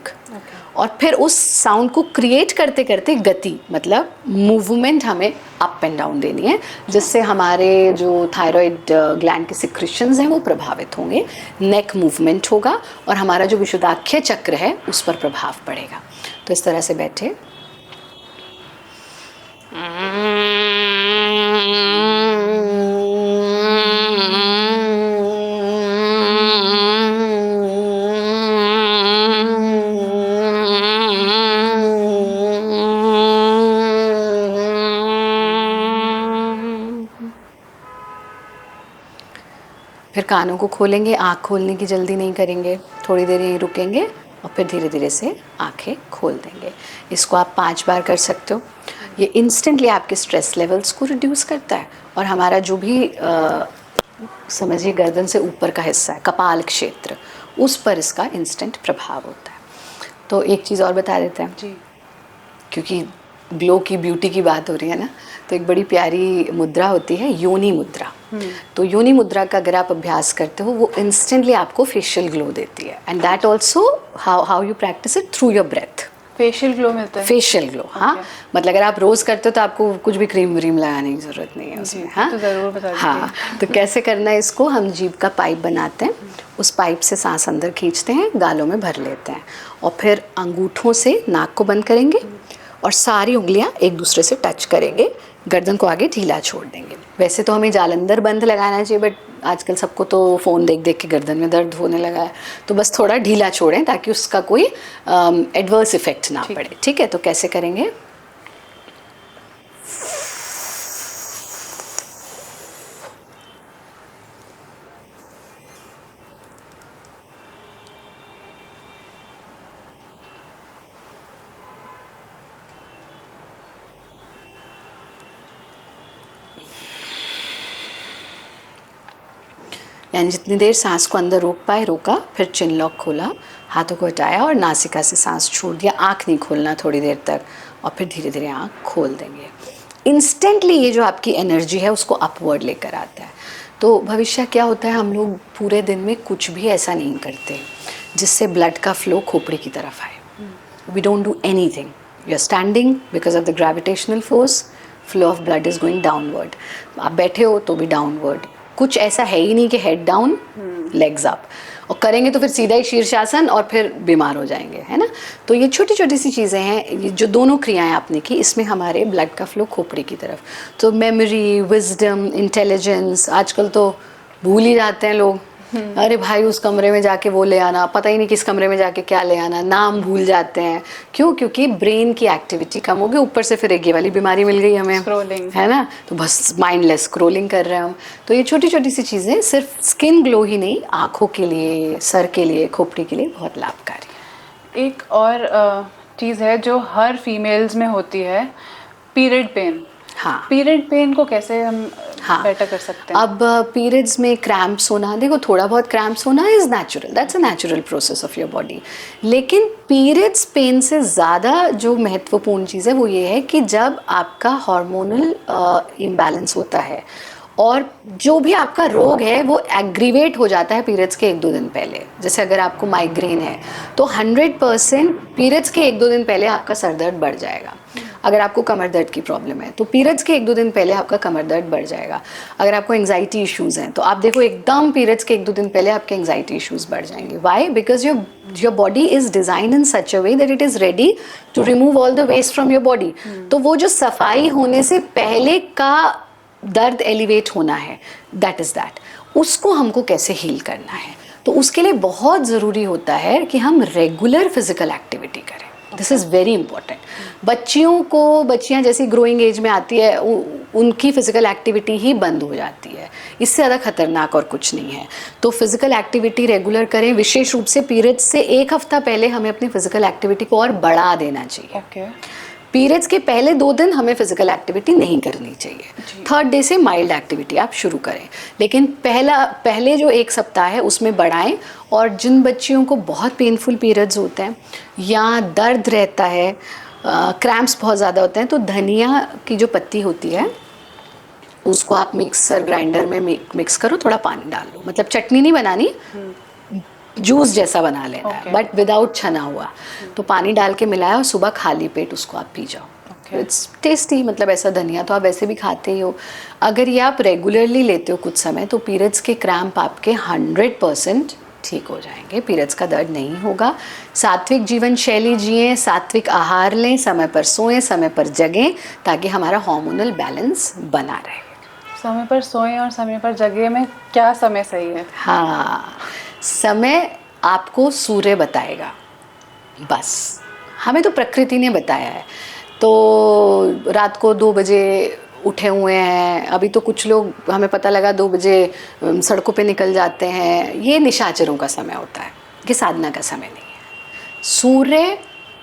और फिर उस साउंड को क्रिएट करते करते गति मतलब मूवमेंट हमें अप एंड डाउन देनी है, जिससे हमारे जो थायराइड ग्लैंड के सिक्रीशंस हैं वो प्रभावित होंगे, नेक मूवमेंट होगा, और हमारा जो विशुद्धाख्य चक्र है उस पर प्रभाव पड़ेगा। तो इस तरह से बैठे, फिर कानों को खोलेंगे। आँख खोलने की जल्दी नहीं करेंगे, थोड़ी देर यहीं रुकेंगे और फिर धीरे धीरे से आँखें खोल देंगे। इसको आप 5 बार कर सकते हो। ये इंस्टेंटली आपके स्ट्रेस लेवल्स को रिड्यूस करता है, और हमारा जो भी समझिए गर्दन से ऊपर का हिस्सा है, कपाल क्षेत्र, उस पर इसका इंस्टेंट प्रभाव होता है। तो एक चीज़ और बता देते हैं जी, क्योंकि ग्लो की, ब्यूटी की बात हो रही है ना, तो एक बड़ी प्यारी मुद्रा होती है योनि मुद्रा। तो योनि मुद्रा का अगर आप अभ्यास करते हो, वो इंस्टेंटली आपको फेशियल ग्लो देती है। And that also how you practise it through your breath. Facial glow मिलता है। फेशियल ग्लो, हाँ, मतलब अगर आप रोज करते हो तो आपको कुछ भी क्रीम व्रीम लगाने की जरूरत नहीं है उसमें। हाँ, तो ज़रूर बता दीजिए। हाँ, तो कैसे करना है इसको, हम जीभ का पाइप बनाते हैं, उस पाइप से सांस अंदर खींचते हैं, गालों में भर लेते हैं, और फिर अंगूठों से नाक को बंद करेंगे, और सारी उंगलियां एक दूसरे से टच करेंगे, गर्दन को आगे ढीला छोड़ देंगे। वैसे तो हमें जालंधर बंद लगाना चाहिए, बट आजकल सबको तो फ़ोन देख देख के गर्दन में दर्द होने लगा है, तो बस थोड़ा ढीला छोड़ें ताकि उसका कोई एडवर्स इफेक्ट ना पड़े। ठीक है, तो कैसे करेंगे, यानी जितनी देर सांस को अंदर रोक पाए रोका, फिर चिन लॉक खोला, हाथों को हटाया और नासिका से सांस छोड़ दिया। आँख नहीं खोलना थोड़ी देर तक, और फिर धीरे धीरे आँख खोल देंगे। इंस्टेंटली ये जो आपकी एनर्जी है उसको अपवर्ड लेकर आता है। तो भविष्य क्या होता है, हम लोग पूरे दिन में कुछ भी ऐसा नहीं करते जिससे ब्लड का फ्लो खोपड़ी की तरफ आए। We don't do anything, you are standing, because of the gravitational force flow of blood is going downward. आप बैठे हो तो भी डाउनवर्ड, कुछ ऐसा है ही नहीं कि हेड डाउन लेग्स अप, और करेंगे तो फिर सीधा ही शीर्षासन और फिर बीमार हो जाएंगे, है ना। तो ये छोटी छोटी सी चीज़ें हैं, ये जो दोनों क्रियाएं आपने की, इसमें हमारे ब्लड का फ्लो खोपड़ी की तरफ। तो मेमोरी, विजडम, इंटेलिजेंस, आजकल तो भूल ही जाते हैं लोग। अरे भाई उस कमरे में जाके वो ले आना, पता ही नहीं किस कमरे में जाके क्या ले आना, नाम भूल जाते हैं। क्यों? क्योंकि ब्रेन की एक्टिविटी कम हो गई, ऊपर से फिर एक ये वाली बीमारी मिल गई हमें, स्क्रोलिंग, है ना। तो बस माइंडलेस स्क्रोलिंग कर रहे हैं हम। तो ये छोटी छोटी सी चीज़ें सिर्फ स्किन ग्लो ही नहीं, आँखों के लिए, सर के लिए, खोपड़ी के लिए बहुत लाभकारी है। एक और चीज़ है जो हर फीमेल्स में होती है, पीरियड पेन। हाँ। पीरियड पेन को कैसे हम हाँ। बेटर कर सकते हैं? अब पीरियड्स में क्रैम्प्स होना, देखो थोड़ा बहुत क्रैम्प्स होना is natural, that's a natural process of your body. लेकिन पीरियड्स पेन से ज़्यादा जो महत्वपूर्ण चीज़ है वो ये है कि जब आपका हार्मोनल इम्बैलेंस होता है और जो भी आपका रोग है वो एग्रीवेट हो जाता है पीरियड्स के 1-2 दिन पहले। जैसे अगर आपको माइग्रेन है तो 100% पीरियड्स के 1-2 दिन पहले आपका सर दर्द बढ़ जाएगा। अगर आपको कमर दर्द की प्रॉब्लम है तो पीरियड्स के 1-2 दिन पहले आपका कमर दर्द बढ़ जाएगा। अगर आपको एंग्जाइटी इश्यूज हैं तो आप देखो एकदम पीरियड्स के 1-2 दिन पहले आपके एंग्जाइटी इश्यूज बढ़ जाएंगे। Why? Because your body is design in such a way that it is ready to remove all the waste from your body. तो वो जो सफाई होने से पहले का दर्द एलिवेट होना है, दैट इज दैट, उसको हमको कैसे हील करना है। तो उसके लिए बहुत ज़रूरी होता है कि हम रेगुलर फिजिकल एक्टिविटी करें। This is very important. बच्चियाँ जैसी ग्रोइंग एज में आती है उनकी फिजिकल एक्टिविटी ही बंद हो जाती है, इससे ज़्यादा खतरनाक और कुछ नहीं है। तो फिजिकल एक्टिविटी रेगुलर करें। विशेष रूप से पीरियड्स से 1 हफ्ता पहले हमें अपनी फिजिकल एक्टिविटी को और बढ़ा देना चाहिए। ओके। पीरियड्स के पहले 2 दिन हमें फिजिकल एक्टिविटी नहीं करनी चाहिए। 3rd डे से माइल्ड एक्टिविटी आप शुरू करें, लेकिन पहले जो 1 सप्ताह है उसमें बढ़ाएं। और जिन बच्चियों को बहुत पेनफुल पीरियड्स होते हैं या दर्द रहता है, क्रैम्प्स बहुत ज़्यादा होते हैं, तो धनिया की जो पत्ती होती है उसको आप मिक्सर ग्राइंडर में मिक्स करो, थोड़ा पानी डाल लो, मतलब चटनी नहीं बनानी, जूस जैसा बना लेना है, बट विदाउट छना हुआ। तो पानी डाल के मिलाया और सुबह खाली पेट उसको आप पी जाओ। इट्स टेस्टी, मतलब ऐसा धनिया तो आप वैसे भी खाते ही हो। अगर ये आप रेगुलरली लेते हो कुछ समय तो पीरियड्स के क्रैम्प आपके 100% ठीक हो जाएंगे, पीरियड्स का दर्द नहीं होगा। सात्विक जीवन शैली जिए, सात्विक आहार लें, समय पर सोएं, समय पर जगें, ताकि हमारा हार्मोनल बैलेंस बना रहे। समय पर सोएं और समय पर जगें में क्या समय सही है? हाँ, समय आपको सूर्य बताएगा, बस हमें तो प्रकृति ने बताया है। तो रात को 2 बजे उठे हुए हैं, अभी तो कुछ लोग हमें पता लगा 2 बजे सड़कों पे निकल जाते हैं, ये निशाचरों का समय होता है, ये साधना का समय नहीं है। सूर्य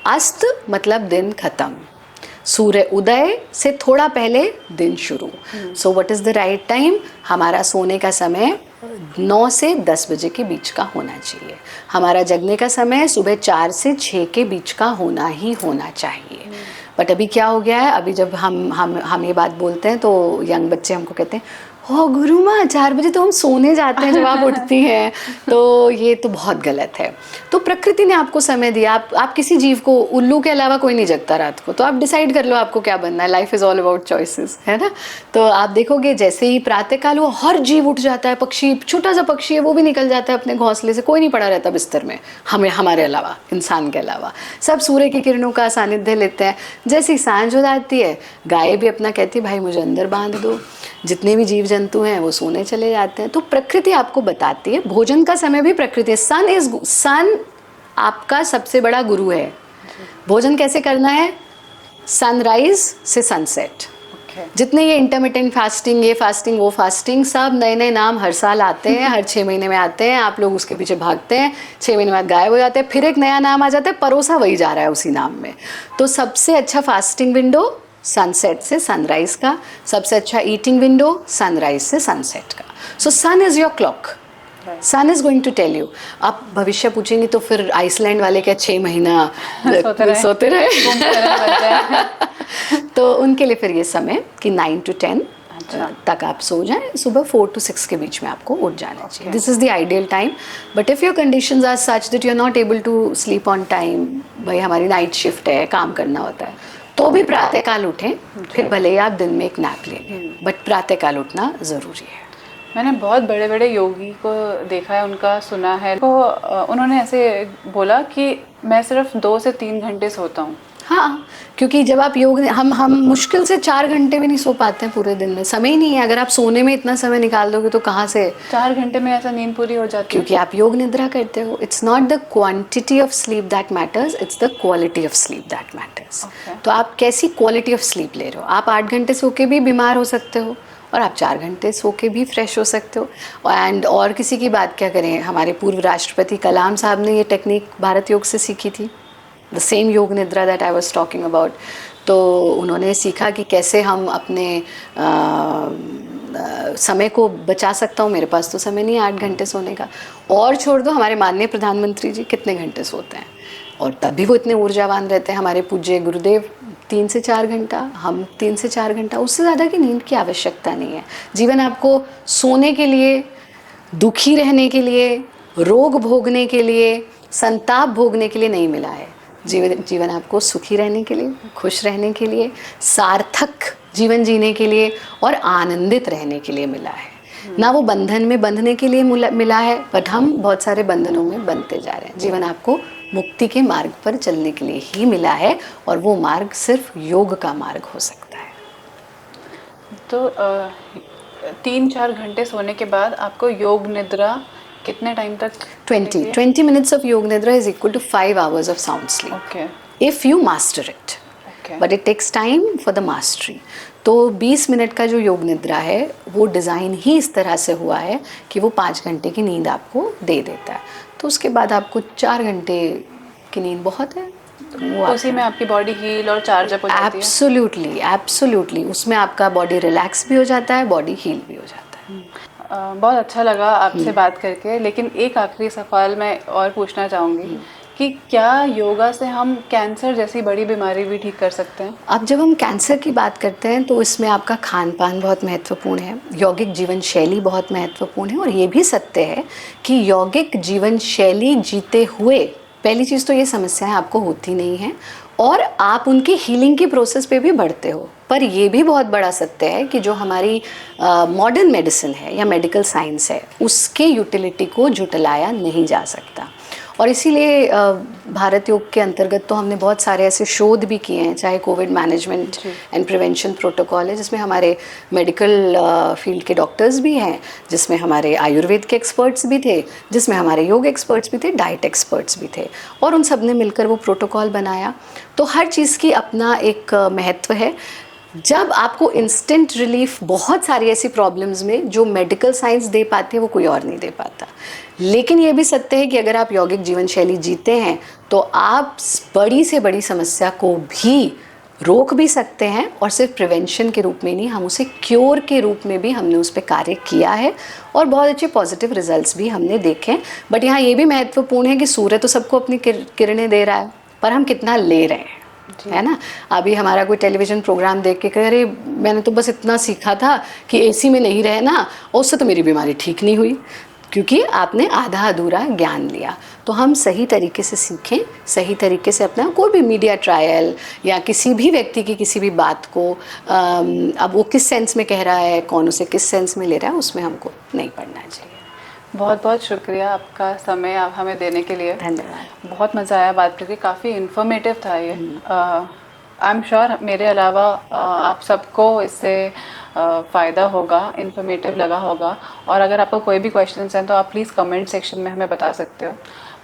अस्त मतलब दिन खत्म, सूर्य उदय से थोड़ा पहले दिन शुरू। So what is the right time? हमारा सोने का समय 9 से 10 बजे के बीच का होना चाहिए। हमारा जगने का समय सुबह 4 से 6 के बीच का होना ही होना चाहिए। बट अभी क्या हो गया है, अभी जब हम ये बात बोलते हैं तो यंग बच्चे हमको कहते हैं, हो गुरु माँ 4 बजे तो हम सोने जाते हैं जब आप उठती हैं। तो ये तो बहुत गलत है। तो प्रकृति ने आपको समय दिया, आप किसी जीव को, उल्लू के अलावा कोई नहीं जगता रात को, तो आप डिसाइड कर लो आपको क्या बनना है। Life is all about choices, है ना। तो आप देखोगे जैसे ही प्रातःकाल वो हर जीव उठ जाता है, पक्षी, छोटा सा पक्षी है वो भी निकल जाता है अपने घोंसले से, कोई नहीं पड़ा रहता बिस्तर में, हमारे अलावा, इंसान के अलावा। सब सूर्य की किरणों का सानिध्य लेते हैं। जैसे ही सांझ हो जाती है, गाय भी अपना कहती है भाई मुझे अंदर बांध दो, जितने भी जीव जंतु हैं वो सोने चले जाते हैं। तो प्रकृति आपको बताती है। भोजन का समय भी प्रकृति है। सन आपका सबसे बड़ा गुरु है। भोजन कैसे करना है? सनराइज से सनसेट। जितने ये इंटरमिटेंट फास्टिंग, ये फास्टिंग, वो फास्टिंग, सब नए नए नाम हर साल आते हैं, हर 6 महीने में आते हैं। आप लोग उसके पीछे भागते हैं, 6 महीने बाद गायब हो जाते हैं, फिर एक नया नाम आ जाता है, परोसा वही जा रहा है उसी नाम में। तो सबसे अच्छा फास्टिंग विंडो सनसेट से सनराइज का, सबसे अच्छा ईटिंग विंडो सनराइज से सनसेट का। So sun is your clock, sun is going to tell you. आप भविष्य पूछेंगे तो फिर आइसलैंड वाले क्या 6 महीना सोते रहे तो उनके लिए फिर ये समय कि 9 to 10 तक आप सो जाएं, सुबह 4 to 6 के बीच में आपको उठ जाना चाहिए। This is the ideal time. But if your conditions are such that you are not able to sleep on time, भाई हमारी नाइट शिफ्ट है, काम करना होता है, तो भी प्रातःकाल उठें, फिर भले ही आप दिन में एक नैप ले लें, बट प्रातःकाल उठना ज़रूरी है। मैंने बहुत बड़े बड़े योगी को देखा है, उनका सुना है, तो उन्होंने ऐसे बोला कि मैं सिर्फ 2 से 3 घंटे सोता हूँ। हाँ, क्योंकि जब आप योग, हम मुश्किल से 4 घंटे भी नहीं सो पाते हैं पूरे दिन में, समय ही नहीं है। अगर आप सोने में इतना समय निकाल दोगे तो कहाँ से 4 घंटे में ऐसा नींद पूरी हो जाती है? क्योंकि आप योग निद्रा करते हो। It's not the quantity of sleep that matters, it's the quality of sleep that matters. तो आप कैसी क्वालिटी ऑफ स्लीप ले रहे हो? आप 8 घंटे सो के भी बीमार हो सकते हो और आप 4 घंटे सो के भी फ्रेश हो सकते हो। एंड और किसी की बात क्या करें, हमारे पूर्व राष्ट्रपति कलाम साहब ने ये टेक्निक भारत योग से सीखी थी, द सेम योग निद्रा that I was talking about. तो उन्होंने सीखा कि कैसे हम अपने समय को बचा सकता हूँ। मेरे पास तो समय नहीं है 8 घंटे सोने का, और छोड़ दो हमारे माननीय प्रधानमंत्री जी कितने घंटे सोते हैं, और तब भी वो इतने ऊर्जावान रहते हैं। हमारे पूज्य गुरुदेव 3 से 4 घंटा, हम 3 से 4 घंटा, उससे ज़्यादा की नींद की आवश्यकता नहीं है। जीवन आपको सोने के लिए, दुखी रहने के लिए, रोग भोगने के लिए, संताप भोगने के लिए नहीं मिला है। जीवन आपको सुखी रहने के लिए, खुश रहने के लिए, सार्थक जीवन जीने के लिए और आनंदित रहने के लिए मिला है। ना वो बंधन में बंधने के लिए मिला है, बट हम बहुत सारे बंधनों में बंधते जा रहे हैं। जीवन आपको मुक्ति के मार्ग पर चलने के लिए ही मिला है, और वो मार्ग सिर्फ योग का मार्ग हो सकता है। तो 3-4 घंटे सोने के बाद आपको योग निद्रा कितने टाइम तक? 20 minutes of योग निद्रा is equal to 5 hours of sound sleep. Okay. If you master it. Okay. But it takes time for the mastery. तो 20 मिनट का जो योग निद्रा है वो डिज़ाइन ही इस तरह से हुआ है कि वो 5 घंटे की नींद आपको दे देता है। तो उसके बाद आपको 4 घंटे की नींद बहुत है। वो उसी में आपकी बॉडी हील और चार्ज अप हो जाती है। एब्सोल्युटली उसमें आपका बॉडी रिलैक्स भी हो जाता है, बॉडी हील भी हो जाता है। बहुत अच्छा लगा आपसे बात करके, लेकिन एक आखिरी सवाल मैं और पूछना चाहूँगी कि क्या योगा से हम कैंसर जैसी बड़ी बीमारी भी ठीक कर सकते हैं? अब जब हम कैंसर की बात करते हैं तो इसमें आपका खान पान बहुत महत्वपूर्ण है, यौगिक जीवन शैली बहुत महत्वपूर्ण है, और ये भी सत्य है कि यौगिक जीवन शैली जीते हुए पहली चीज़ तो ये समस्याएं आपको होती नहीं हैं, और आप उनकी हीलिंग की प्रोसेस पे भी बढ़ते हो। पर ये भी बहुत बड़ा सत्य है कि जो हमारी मॉडर्न मेडिसिन है या मेडिकल साइंस है, उसके यूटिलिटी को झुटलाया नहीं जा सकता। और इसीलिए भारत योग के अंतर्गत तो हमने बहुत सारे ऐसे शोध भी किए हैं, चाहे Covid management and prevention protocol है जिसमें हमारे मेडिकल फील्ड के डॉक्टर्स भी हैं, जिसमें हमारे आयुर्वेद के एक्सपर्ट्स भी थे, जिसमें हमारे योग एक्सपर्ट्स भी थे, डाइट एक्सपर्ट्स भी थे, और उन सब ने मिलकर वो प्रोटोकॉल बनाया। तो हर चीज़ की अपना एक महत्व है। जब आपको इंस्टेंट रिलीफ बहुत सारी ऐसी प्रॉब्लम्स में जो मेडिकल साइंस दे पाती है वो कोई और नहीं दे पाता, लेकिन ये भी सत्य है कि अगर आप यौगिक जीवन शैली जीते हैं तो आप बड़ी से बड़ी समस्या को भी रोक भी सकते हैं, और सिर्फ प्रिवेंशन के रूप में नहीं, हम उसे क्योर के रूप में भी हमने उस पर कार्य किया है, और बहुत अच्छे पॉजिटिव रिजल्ट्स भी हमने देखे हैं। बट यहाँ ये भी महत्वपूर्ण है कि सूर्य तो सबको अपनी किरणें दे रहा है, पर हम कितना ले रहे हैं, है ना। अभी हमारा कोई टेलीविजन प्रोग्राम देख के कह अरे मैंने तो बस इतना सीखा था कि एसी में नहीं रहना, और उससे तो मेरी बीमारी ठीक नहीं हुई, क्योंकि आपने आधा अधूरा ज्ञान लिया। तो हम सही तरीके से सीखें, सही तरीके से अपना कोई भी मीडिया ट्रायल या किसी भी व्यक्ति की किसी भी बात को अब वो किस सेंस में कह रहा है, कौन उसे किस सेंस में ले रहा है, उसमें हमको नहीं पढ़ना चाहिए। बहुत बहुत शुक्रिया आपका समय आप हमें देने के लिए। धन्यवाद। बहुत मज़ा आया बात करके, काफ़ी इन्फॉर्मेटिव था ये। आई एम श्योर मेरे अलावा आप सबको इससे फ़ायदा होगा, इन्फॉर्मेटिव लगा होगा। और अगर आपको कोई भी क्वेश्चंस हैं तो आप प्लीज़ कमेंट सेक्शन में हमें बता सकते हो।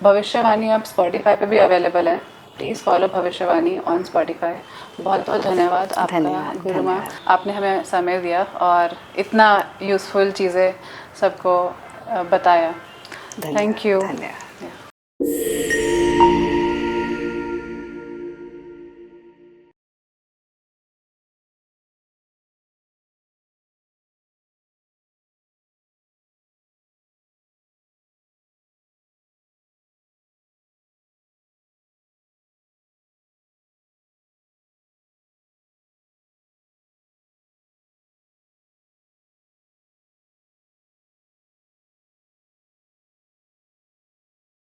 भविष्यवाणी आप स्पॉटिफाई पे भी अवेलेबल है, प्लीज़ फॉलो भविष्यवाणी ऑन स्पॉटिफाई। बहुत बहुत धन्यवाद आपका गुरु माँ, आपने हमें समय दिया और इतना यूज़फुल चीज़ें सबको बताया। Thank you.